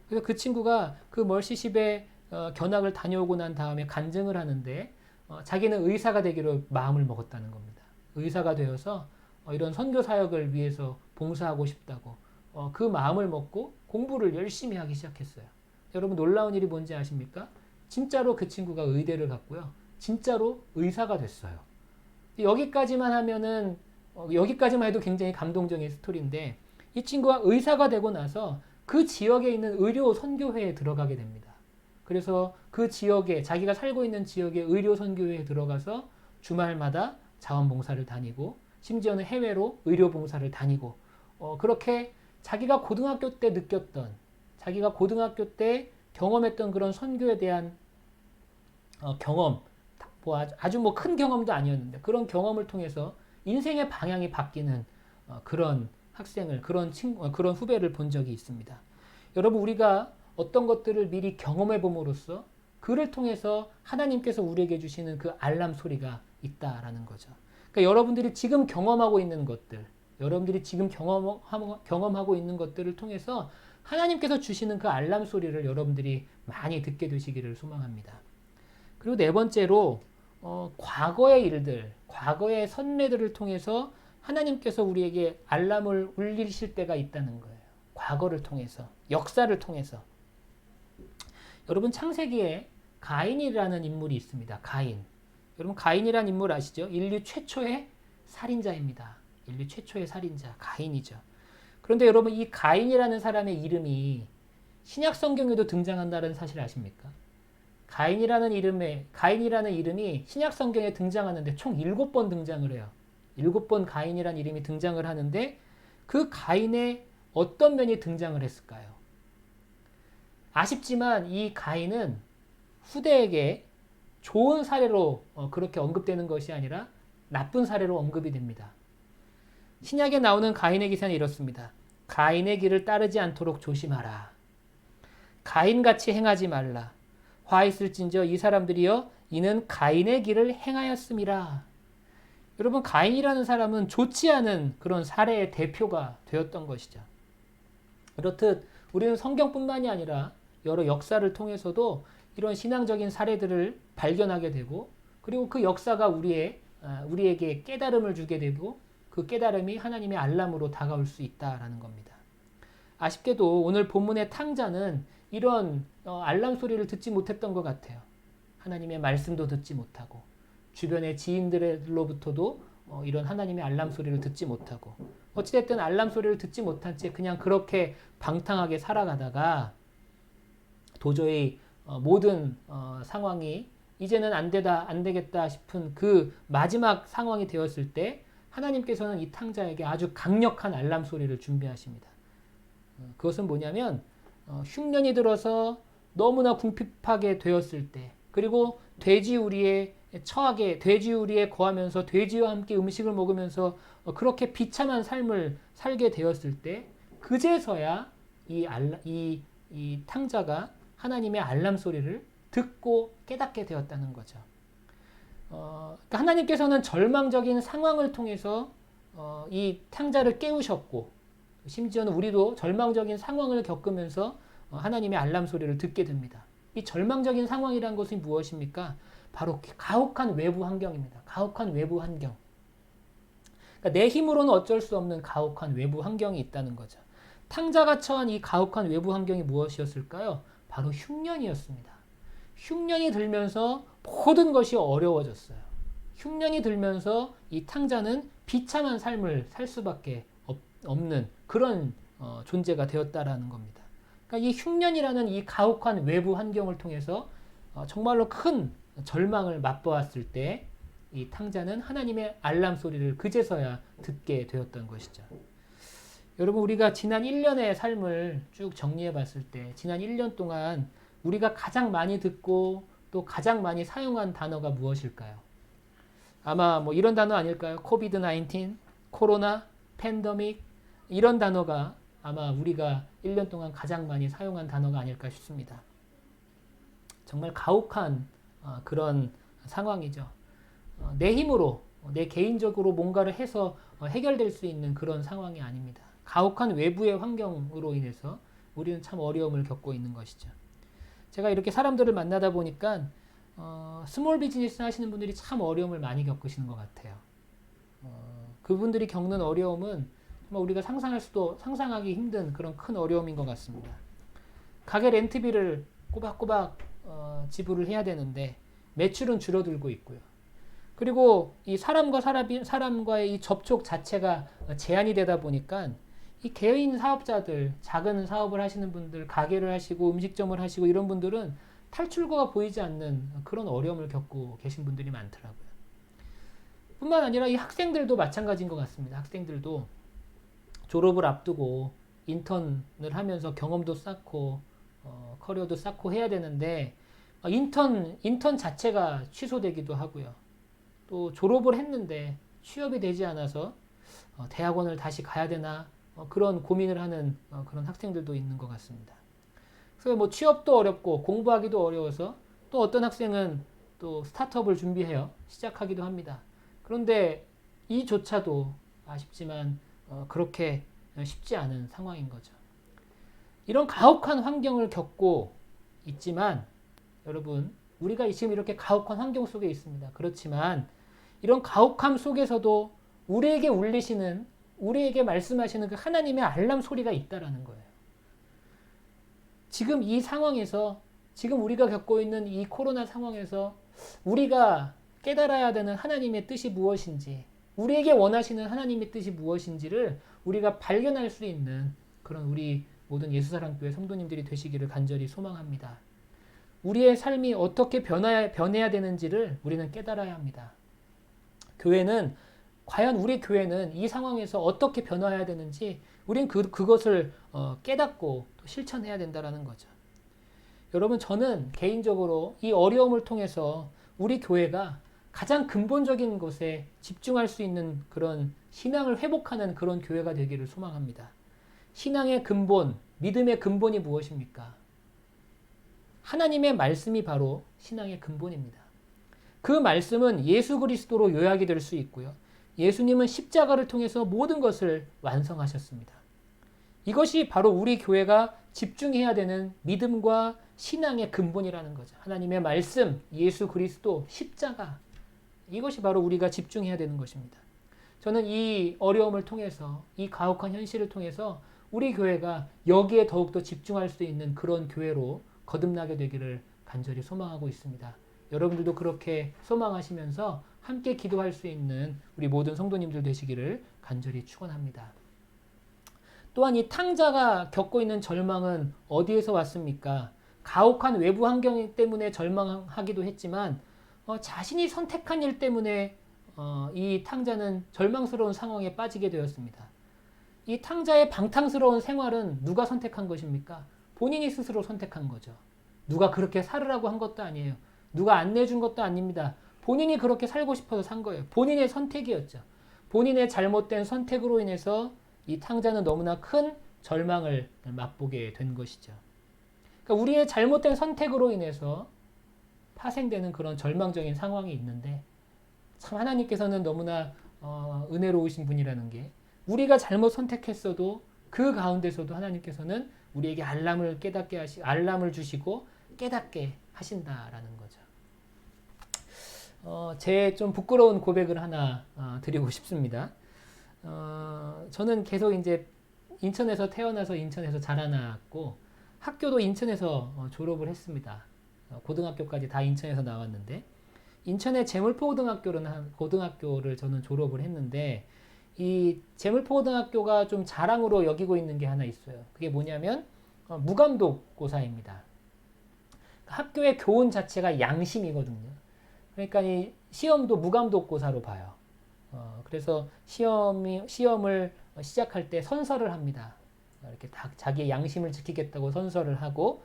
그래서 그 친구가 그 멀시십에 견학을 다녀오고 난 다음에 간증을 하는데 자기는 의사가 되기로 마음을 먹었다는 겁니다. 의사가 되어서 이런 선교 사역을 위해서 봉사하고 싶다고 그 마음을 먹고 공부를 열심히 하기 시작했어요. 여러분 놀라운 일이 뭔지 아십니까? 진짜로 그 친구가 의대를 갔고요. 진짜로 의사가 됐어요. 여기까지만 하면은 여기까지만 해도 굉장히 감동적인 스토리인데 이 친구가 의사가 되고 나서 그 지역에 있는 의료 선교회에 들어가게 됩니다. 그래서 그 지역에 자기가 살고 있는 지역의 의료 선교회에 들어가서 주말마다 자원봉사를 다니고 심지어는 해외로 의료 봉사를 다니고 그렇게 자기가 고등학교 때 느꼈던 자기가 고등학교 때 경험했던 그런 선교에 대한 경험 뭐 아주 뭐 큰 경험도 아니었는데 그런 경험을 통해서 인생의 방향이 바뀌는 그런 학생을 그런 후배를 본 적이 있습니다. 여러분 우리가 어떤 것들을 미리 경험해 봄으로써 그를 통해서 하나님께서 우리에게 주시는 그 알람 소리가 있다라는 거죠. 그러니까 여러분들이 지금 경험하고 있는 것들, 여러분들이 지금 경험하고 있는 것들을 통해서 하나님께서 주시는 그 알람 소리를 여러분들이 많이 듣게 되시기를 소망합니다. 그리고 네 번째로 과거의 일들, 과거의 선례들을 통해서 하나님께서 우리에게 알람을 울리실 때가 있다는 거예요. 과거를 통해서, 역사를 통해서. 여러분 창세기에 가인이라는 인물이 있습니다. 가인. 여러분 가인이라는 인물 아시죠? 인류 최초의 살인자입니다. 인류 최초의 살인자 가인이죠. 그런데 여러분 이 가인이라는 사람의 이름이 신약 성경에도 등장한다는 사실 아십니까? 가인이라는 이름이 신약 성경에 등장하는데 총 7번 등장을 해요. 7번 가인이라는 이름이 등장을 하는데 그 가인의 어떤 면이 등장을 했을까요? 아쉽지만 이 가인은 후대에게 좋은 사례로 그렇게 언급되는 것이 아니라 나쁜 사례로 언급이 됩니다. 신약에 나오는 가인의 기사는 이렇습니다. 가인의 길을 따르지 않도록 조심하라. 가인같이 행하지 말라. 화 있을진저 이 사람들이여 이는 가인의 길을 행하였음이라. 여러분 가인이라는 사람은 좋지 않은 그런 사례의 대표가 되었던 것이죠. 그렇듯 우리는 성경뿐만이 아니라 여러 역사를 통해서도 이런 신앙적인 사례들을 발견하게 되고 그리고 그 역사가 우리에게 깨달음을 주게 되고 그 깨달음이 하나님의 알람으로 다가올 수 있다라는 겁니다. 아쉽게도 오늘 본문의 탕자는 이런 알람 소리를 듣지 못했던 것 같아요. 하나님의 말씀도 듣지 못하고 주변의 지인들로부터도 이런 하나님의 알람 소리를 듣지 못하고 어찌됐든 알람 소리를 듣지 못한 채 그냥 그렇게 방탕하게 살아가다가 도저히 모든 상황이 이제는 안 되겠다 싶은 그 마지막 상황이 되었을 때 하나님께서는 이 탕자에게 아주 강력한 알람 소리를 준비하십니다. 그것은 뭐냐면 흉년이 들어서 너무나 궁핍하게 되었을 때 그리고 돼지우리에 거하면서 돼지와 함께 음식을 먹으면서 그렇게 비참한 삶을 살게 되었을 때 그제서야 이 탕자가 하나님의 알람 소리를 듣고 깨닫게 되었다는 거죠. 그러니까 하나님께서는 절망적인 상황을 통해서 이 탕자를 깨우셨고 심지어는 우리도 절망적인 상황을 겪으면서 하나님의 알람 소리를 듣게 됩니다. 이 절망적인 상황이란 것이 무엇입니까? 바로 가혹한 외부 환경입니다. 가혹한 외부 환경. 그러니까 내 힘으로는 어쩔 수 없는 가혹한 외부 환경이 있다는 거죠. 탕자가 처한 이 가혹한 외부 환경이 무엇이었을까요? 바로 흉년이었습니다. 흉년이 들면서 모든 것이 어려워졌어요. 흉년이 들면서 이 탕자는 비참한 삶을 살 수밖에 없는 그런 존재가 되었다라는 겁니다. 그러니까 이 흉년이라는 이 가혹한 외부 환경을 통해서 정말로 큰 절망을 맛보았을 때 이 탕자는 하나님의 알람 소리를 그제서야 듣게 되었던 것이죠. 여러분 우리가 지난 1년의 삶을 쭉 정리해 봤을 때 지난 1년 동안 우리가 가장 많이 듣고 또 가장 많이 사용한 단어가 무엇일까요? 아마 뭐 이런 단어 아닐까요? 코비드-19, 코로나, 팬데믹 이런 단어가 아마 우리가 1년 동안 가장 많이 사용한 단어가 아닐까 싶습니다. 정말 가혹한 그런 상황이죠. 내 힘으로 내 개인적으로 뭔가를 해서 해결될 수 있는 그런 상황이 아닙니다. 가혹한 외부의 환경으로 인해서 우리는 참 어려움을 겪고 있는 것이죠. 제가 이렇게 사람들을 만나다 보니까 스몰 비즈니스 하시는 분들이 참 어려움을 많이 겪으시는 것 같아요. 그분들이 겪는 어려움은 정말 우리가 상상하기 힘든 그런 큰 어려움인 것 같습니다. 가게 렌트비를 꼬박꼬박 지불을 해야 되는데 매출은 줄어들고 있고요. 그리고 이 사람과의 이 접촉 자체가 제한이 되다 보니까 이 개인 사업자들, 작은 사업을 하시는 분들, 가게를 하시고 음식점을 하시고 이런 분들은 탈출구가 보이지 않는 그런 어려움을 겪고 계신 분들이 많더라고요. 뿐만 아니라 이 학생들도 마찬가지인 것 같습니다. 학생들도 졸업을 앞두고 인턴을 하면서 경험도 쌓고 커리어도 쌓고 해야 되는데 인턴 자체가 취소되기도 하고요. 또 졸업을 했는데 취업이 되지 않아서 대학원을 다시 가야 되나 그런 고민을 하는 그런 학생들도 있는 것 같습니다. 그래서 뭐 취업도 어렵고 공부하기도 어려워서 또 어떤 학생은 또 스타트업을 준비해요. 시작하기도 합니다. 그런데 이조차도 아쉽지만 그렇게 쉽지 않은 상황인 거죠. 이런 가혹한 환경을 겪고 있지만 여러분 우리가 지금 이렇게 가혹한 환경 속에 있습니다. 그렇지만 이런 가혹함 속에서도 우리에게 말씀하시는 그 하나님의 알람 소리가 있다라는 거예요. 지금 이 상황에서 지금 우리가 겪고 있는 이 코로나 상황에서 우리가 깨달아야 되는 하나님의 뜻이 무엇인지 우리에게 원하시는 하나님의 뜻이 무엇인지를 우리가 발견할 수 있는 그런 우리 모든 예수사랑교회 성도님들이 되시기를 간절히 소망합니다. 우리의 삶이 어떻게 변해야 되는지를 우리는 깨달아야 합니다. 과연 우리 교회는 이 상황에서 어떻게 변화해야 되는지 우리는 그것을 깨닫고 또 실천해야 된다는 거죠. 여러분 저는 개인적으로 이 어려움을 통해서 우리 교회가 가장 근본적인 것에 집중할 수 있는 그런 신앙을 회복하는 그런 교회가 되기를 소망합니다. 신앙의 근본, 믿음의 근본이 무엇입니까? 하나님의 말씀이 바로 신앙의 근본입니다. 그 말씀은 예수 그리스도로 요약이 될 수 있고요. 예수님은 십자가를 통해서 모든 것을 완성하셨습니다. 이것이 바로 우리 교회가 집중해야 되는 믿음과 신앙의 근본이라는 거죠. 하나님의 말씀, 예수 그리스도, 십자가 이것이 바로 우리가 집중해야 되는 것입니다. 저는 이 어려움을 통해서, 이 가혹한 현실을 통해서 우리 교회가 여기에 더욱더 집중할 수 있는 그런 교회로 거듭나게 되기를 간절히 소망하고 있습니다. 여러분들도 그렇게 소망하시면서 함께 기도할 수 있는 우리 모든 성도님들 되시기를 간절히 축원합니다. 또한 이 탕자가 겪고 있는 절망은 어디에서 왔습니까? 가혹한 외부 환경 때문에 절망하기도 했지만 자신이 선택한 일 때문에 이 탕자는 절망스러운 상황에 빠지게 되었습니다. 이 탕자의 방탕스러운 생활은 누가 선택한 것입니까? 본인이 스스로 선택한 거죠. 누가 그렇게 살으라고 한 것도 아니에요. 누가 안내준 것도 아닙니다. 본인이 그렇게 살고 싶어서 산 거예요. 본인의 선택이었죠. 본인의 잘못된 선택으로 인해서 이 탕자는 너무나 큰 절망을 맛보게 된 것이죠. 그러니까 우리의 잘못된 선택으로 인해서 파생되는 그런 절망적인 상황이 있는데 참 하나님께서는 너무나 은혜로우신 분이라는 게 우리가 잘못 선택했어도 그 가운데서도 하나님께서는 우리에게 알람을 주시고 깨닫게 하신다라는 거죠. 제 좀 부끄러운 고백을 하나 드리고 싶습니다. 저는 계속 이제 인천에서 태어나서 인천에서 자라났고 학교도 인천에서 졸업을 했습니다. 고등학교까지 다 인천에서 나왔는데 인천의 고등학교를 저는 졸업을 했는데 이 재물포고등학교가 좀 자랑으로 여기고 있는 게 하나 있어요. 그게 뭐냐면 무감독고사입니다. 학교의 교훈 자체가 양심이거든요. 그러니까 이 시험도 무감독고사로 봐요. 그래서 시험을 시작할 때 선서를 합니다. 이렇게 자기의 양심을 지키겠다고 선서를 하고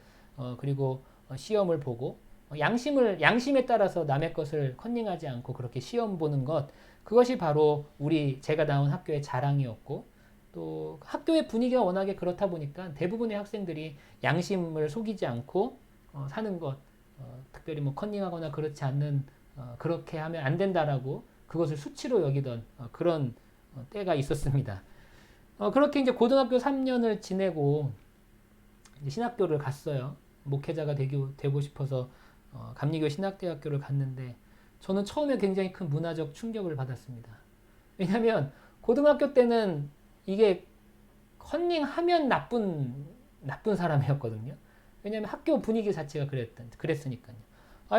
그리고 시험을 보고 양심에 따라서 남의 것을 컨닝하지 않고 그렇게 시험 보는 것 그것이 바로 제가 나온 학교의 자랑이었고 또 학교의 분위기가 워낙에 그렇다 보니까 대부분의 학생들이 양심을 속이지 않고 사는 것 특별히 뭐 컨닝하거나 그렇지 않는 그렇게 하면 안 된다라고 그것을 수치로 여기던 그런 때가 있었습니다. 그렇게 이제 고등학교 3년을 지내고 이제 신학교를 갔어요. 목회자가 되고 싶어서 감리교 신학대학교를 갔는데 저는 처음에 굉장히 큰 문화적 충격을 받았습니다. 왜냐하면 고등학교 때는 이게 컨닝하면 나쁜 사람이었거든요. 왜냐하면 학교 분위기 자체가 그랬으니까요.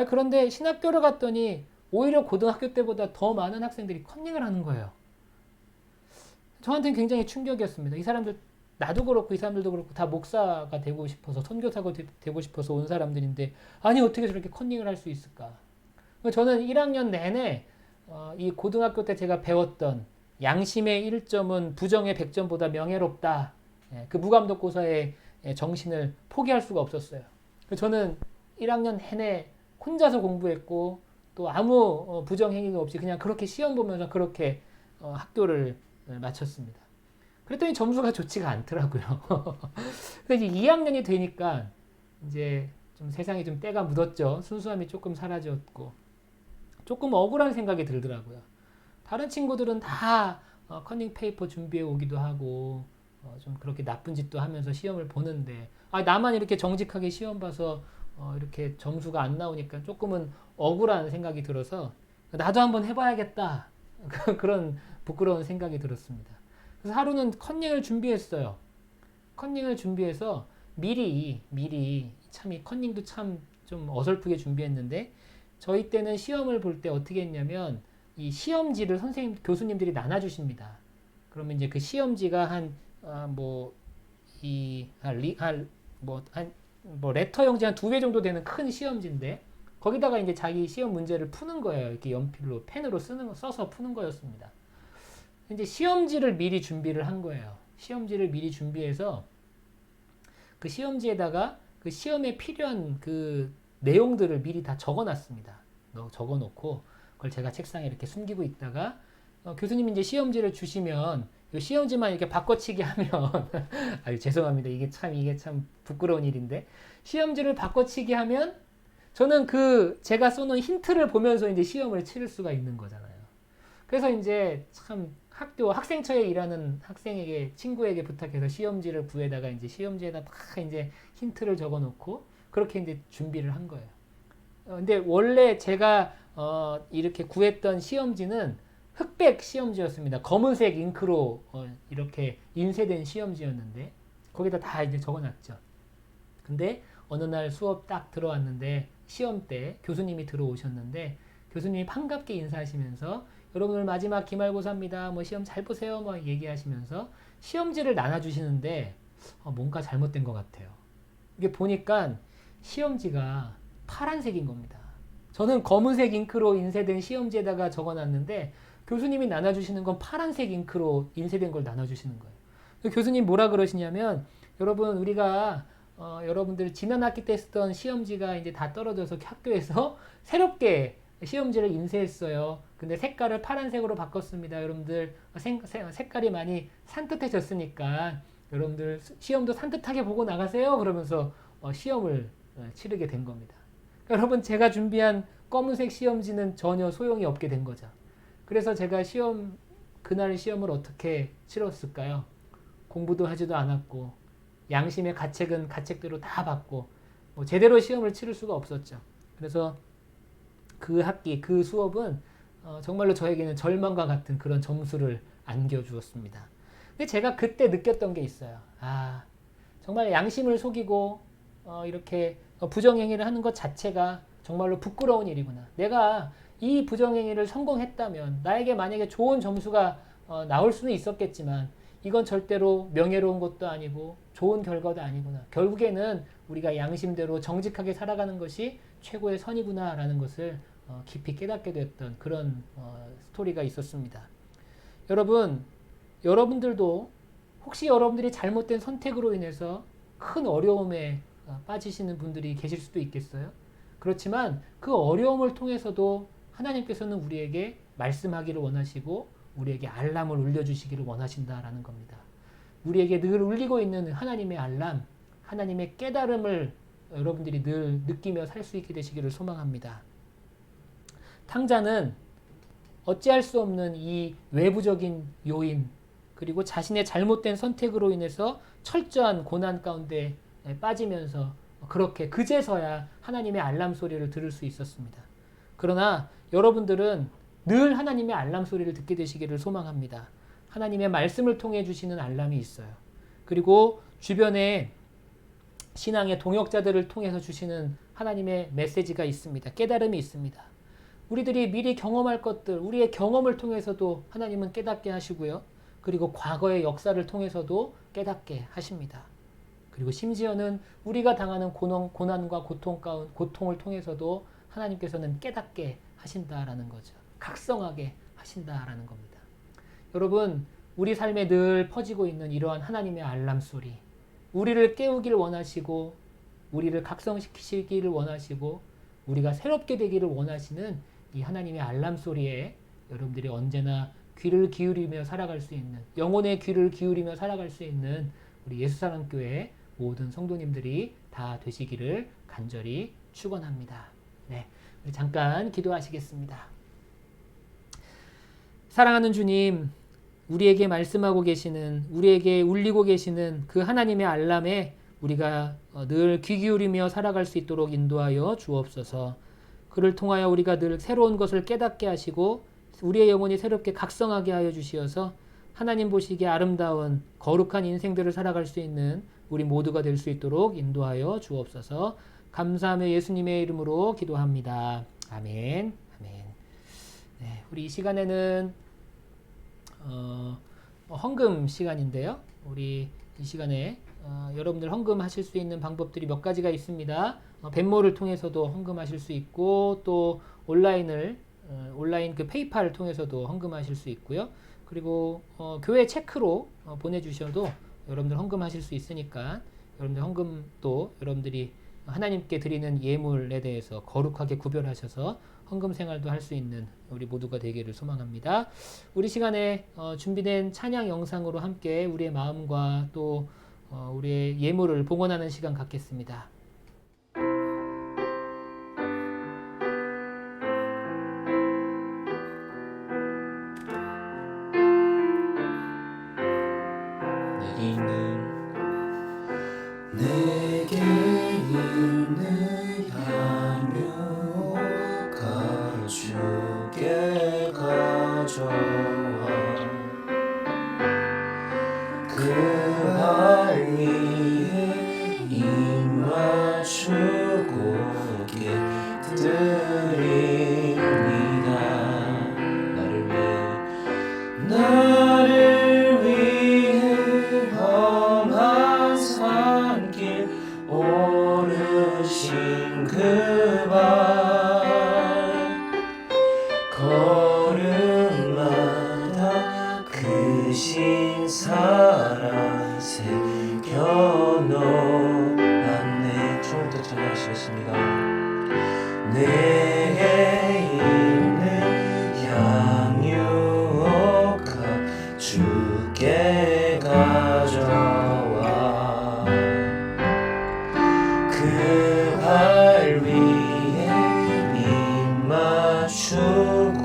그런데 신학교를 갔더니 오히려 고등학교 때보다 더 많은 학생들이 컨닝을 하는 거예요. 저한테는 굉장히 충격이었습니다. 이 사람들 나도 그렇고 이 사람들도 그렇고 다 목사가 되고 싶어서 선교사가 되고 싶어서 온 사람들인데 아니 어떻게 저렇게 컨닝을 할 수 있을까? 저는 1학년 내내 이 고등학교 때 제가 배웠던 양심의 1점은 부정의 100점보다 명예롭다. 그 무감독고사의 정신을 포기할 수가 없었어요. 저는 1학년 내내 혼자서 공부했고 또 아무 부정행위도 없이 그냥 그렇게 시험 보면서 그렇게 학교를 마쳤습니다. 그랬더니 점수가 좋지가 않더라고요. 그래서 이제 2학년이 되니까 이제 좀 세상에 좀 때가 묻었죠. 순수함이 조금 사라졌고 조금 억울한 생각이 들더라고요. 다른 친구들은 다 커닝 페이퍼 준비해 오기도 하고 좀 그렇게 나쁜 짓도 하면서 시험을 보는데 나만 이렇게 정직하게 시험 봐서 이렇게 점수가 안 나오니까 조금은 억울한 생각이 들어서 나도 한번 해봐야겠다. 그런 부끄러운 생각이 들었습니다. 그래서 하루는 컨닝을 준비했어요. 컨닝을 준비해서 미리 참 이 컨닝도 참 좀 어설프게 준비했는데 저희 때는 시험을 볼 때 어떻게 했냐면 이 시험지를 교수님들이 나눠주십니다. 그러면 이제 그 시험지가 레터 형지 한 2배 정도 되는 큰 시험지인데 거기다가 이제 자기 시험 문제를 푸는 거예요. 이렇게 연필로 펜으로 써서 푸는 거였습니다. 이제 시험지를 미리 준비를 한 거예요. 시험지를 미리 준비해서 그 시험지에다가 그 시험에 필요한 그 내용들을 미리 다 적어놨습니다. 적어놓고 그걸 제가 책상에 이렇게 숨기고 있다가 교수님이 이제 시험지를 주시면 이 시험지만 이렇게 바꿔치기 하면 죄송합니다. 이게 참 부끄러운 일인데 시험지를 바꿔치기 하면 저는 제가 써놓은 힌트를 보면서 이제 시험을 치를 수가 있는 거잖아요. 그래서 이제 참 학생처에 일하는 친구에게 부탁해서 시험지를 구해다가 이제 시험지에다 다 이제 힌트를 적어놓고 그렇게 이제 준비를 한 거예요. 근데 원래 제가 이렇게 구했던 시험지는 흑백 시험지였습니다. 검은색 잉크로 이렇게 인쇄된 시험지였는데 거기다 다 이제 적어놨죠. 근데 어느 날 수업 딱 들어왔는데 시험 때 교수님이 들어오셨는데 교수님이 반갑게 인사하시면서 여러분들 마지막 기말고사입니다. 뭐 시험 잘 보세요. 뭐 얘기하시면서 시험지를 나눠주시는데 뭔가 잘못된 것 같아요. 이게 보니까 시험지가 파란색인 겁니다. 저는 검은색 잉크로 인쇄된 시험지에다가 적어놨는데 교수님이 나눠주시는 건 파란색 잉크로 인쇄된 걸 나눠주시는 거예요. 교수님 뭐라 그러시냐면 여러분 우리가 여러분들 지난 학기 때 쓰던 시험지가 이제 다 떨어져서 학교에서 새롭게 시험지를 인쇄했어요. 근데 색깔을 파란색으로 바꿨습니다. 여러분들 색깔이 많이 산뜻해졌으니까 여러분들 시험도 산뜻하게 보고 나가세요. 그러면서 시험을 치르게 된 겁니다. 그러니까 여러분 제가 준비한 검은색 시험지는 전혀 소용이 없게 된 거죠. 그래서 제가 그날 시험을 어떻게 치렀을까요? 공부도 하지도 않았고 양심의 가책은 가책대로 다 받고 뭐 제대로 시험을 치를 수가 없었죠. 그래서 그 학기 그 수업은 정말로 저에게는 절망과 같은 그런 점수를 안겨주었습니다. 근데 제가 그때 느꼈던 게 있어요. 정말 양심을 속이고 이렇게 부정행위를 하는 것 자체가 정말로 부끄러운 일이구나. 내가 이 부정행위를 성공했다면 나에게 만약에 좋은 점수가 나올 수는 있었겠지만 이건 절대로 명예로운 것도 아니고 좋은 결과도 아니구나. 결국에는 우리가 양심대로 정직하게 살아가는 것이 최고의 선이구나 라는 것을 깊이 깨닫게 됐던 그런 스토리가 있었습니다. 여러분들도 혹시 여러분들이 잘못된 선택으로 인해서 큰 어려움에 빠지시는 분들이 계실 수도 있겠어요. 그렇지만 그 어려움을 통해서도 하나님께서는 우리에게 말씀하기를 원하시고 우리에게 알람을 울려주시기를 원하신다라는 겁니다. 우리에게 늘 울리고 있는 하나님의 알람, 하나님의 깨달음을 여러분들이 늘 느끼며 살 수 있게 되시기를 소망합니다. 탕자는 어찌할 수 없는 이 외부적인 요인 그리고 자신의 잘못된 선택으로 인해서 철저한 고난 가운데 빠지면서 그렇게 그제서야 하나님의 알람 소리를 들을 수 있었습니다. 그러나 여러분들은 늘 하나님의 알람 소리를 듣게 되시기를 소망합니다. 하나님의 말씀을 통해 주시는 알람이 있어요. 그리고 주변에 신앙의 동역자들을 통해서 주시는 하나님의 메시지가 있습니다. 깨달음이 있습니다. 우리들이 미리 경험할 것들, 우리의 경험을 통해서도 하나님은 깨닫게 하시고요. 그리고 과거의 역사를 통해서도 깨닫게 하십니다. 그리고 심지어는 우리가 당하는 고난과 고통을 통해서도 하나님께서는 깨닫게 하신다라는 거죠. 각성하게 하신다라는 겁니다. 여러분, 우리 삶에 늘 퍼지고 있는 이러한 하나님의 알람 소리, 우리를 깨우기를 원하시고 우리를 각성시키시기를 원하시고 우리가 새롭게 되기를 원하시는 이 하나님의 알람 소리에 여러분들이 언제나 귀를 기울이며 살아갈 수 있는, 영혼의 귀를 기울이며 살아갈 수 있는 우리 예수사랑교회 모든 성도님들이 다 되시기를 간절히 축원합니다. 네, 우리 잠깐 기도하시겠습니다. 사랑하는 주님, 우리에게 말씀하고 계시는, 우리에게 울리고 계시는 그 하나님의 알람에 우리가 늘 귀 기울이며 살아갈 수 있도록 인도하여 주옵소서. 그를 통하여 우리가 늘 새로운 것을 깨닫게 하시고 우리의 영혼이 새롭게 각성하게 하여 주시어서 하나님 보시기에 아름다운 거룩한 인생들을 살아갈 수 있는 우리 모두가 될 수 있도록 인도하여 주옵소서. 감사하며 예수님의 이름으로 기도합니다. 아멘. 아멘. 네, 우리 이 시간에는 헌금 시간인데요. 우리 이 시간에 여러분들 헌금하실 수 있는 방법들이 몇 가지가 있습니다. 벤모를 통해서도 헌금하실 수 있고 또 온라인 그 페이팔을 통해서도 헌금하실 수 있고요. 그리고 교회 체크로 보내주셔도 여러분들 헌금하실 수 있으니까 여러분들 헌금도 여러분들이 하나님께 드리는 예물에 대해서 거룩하게 구별하셔서 헌금 생활도 할 수 있는 우리 모두가 되기를 소망합니다. 우리 시간에 준비된 찬양 영상으로 함께 우리의 마음과 또 우리의 예물을 봉헌하는 시간 갖겠습니다. 내게 있는 향유 발 위에 입 맞추고 기드립니다. 나를 위해 험한 산길 오르신 그 발 걸음마다 크신 사랑 새겨놓았네. 처음부터 찬양하시겠습니다. 내게 있는 향유옥 주께 가져와 그 발 위에 입 맞추고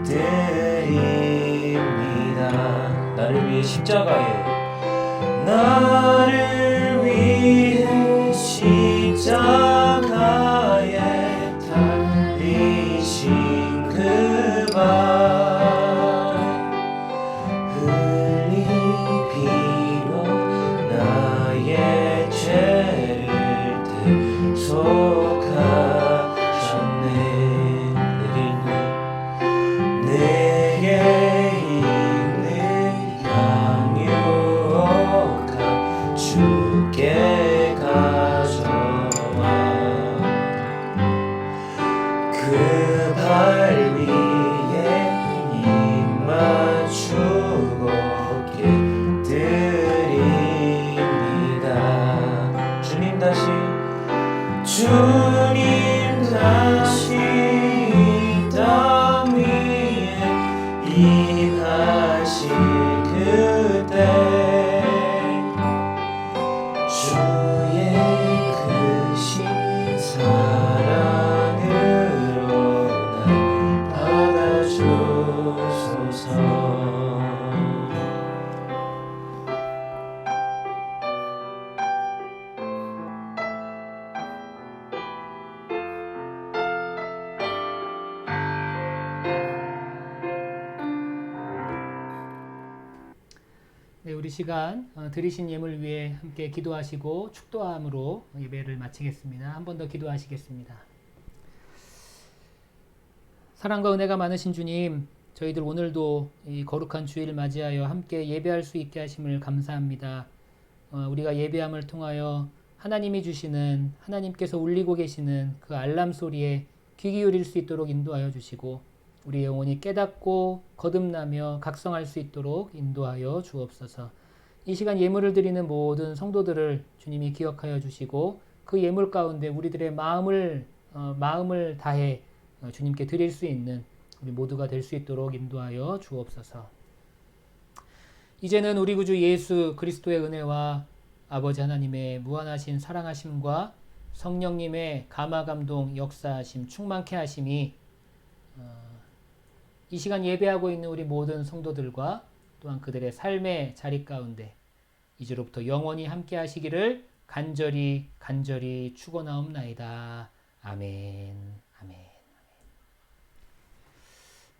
드립니다. 나를 위해 나를 위해 십자가에 달리신 그 발 흘린 피로 나의 죄를 대속하셨네. 내게 있는 향유옥 주께 가져와 그 발 위에 입 맞추고 드립니다. 주님 다시 이 땅 위에 임하실 그때 주의 크신 사랑으로 날 받아주소서. 네, 우리 시간 드리신 예물 위해 함께 기도하시고 축도함으로 예배를 마치겠습니다. 한 번 더 기도하시겠습니다. 사랑과 은혜가 많으신 주님, 저희들 오늘도 이 거룩한 주일을 맞이하여 함께 예배할 수 있게 하심을 감사합니다. 우리가 예배함을 통하여 하나님이 주시는, 하나님께서 울리고 계시는 그 알람 소리에 귀 기울일 수 있도록 인도하여 주시고 우리 영혼이 깨닫고 거듭나며 각성할 수 있도록 인도하여 주옵소서. 이 시간 예물을 드리는 모든 성도들을 주님이 기억하여 주시고 그 예물 가운데 우리들의 마음을 다해 주님께 드릴 수 있는 우리 모두가 될 수 있도록 인도하여 주옵소서. 이제는 우리 구주 예수 그리스도의 은혜와 아버지 하나님의 무한하신 사랑하심과 성령님의 감화감동 역사하심 충만케 하심이 이 시간 예배하고 있는 우리 모든 성도들과 또한 그들의 삶의 자리 가운데 이제로부터 영원히 함께 하시기를 간절히 축원하옵나이다. 아멘. 아멘.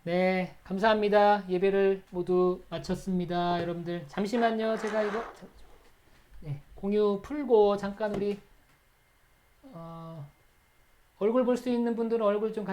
네, 감사합니다. 예배를 모두 마쳤습니다. 여러분들 잠시만요. 제가 이거 공유 풀고 잠깐 우리 얼굴 볼 수 있는 분들은 얼굴 좀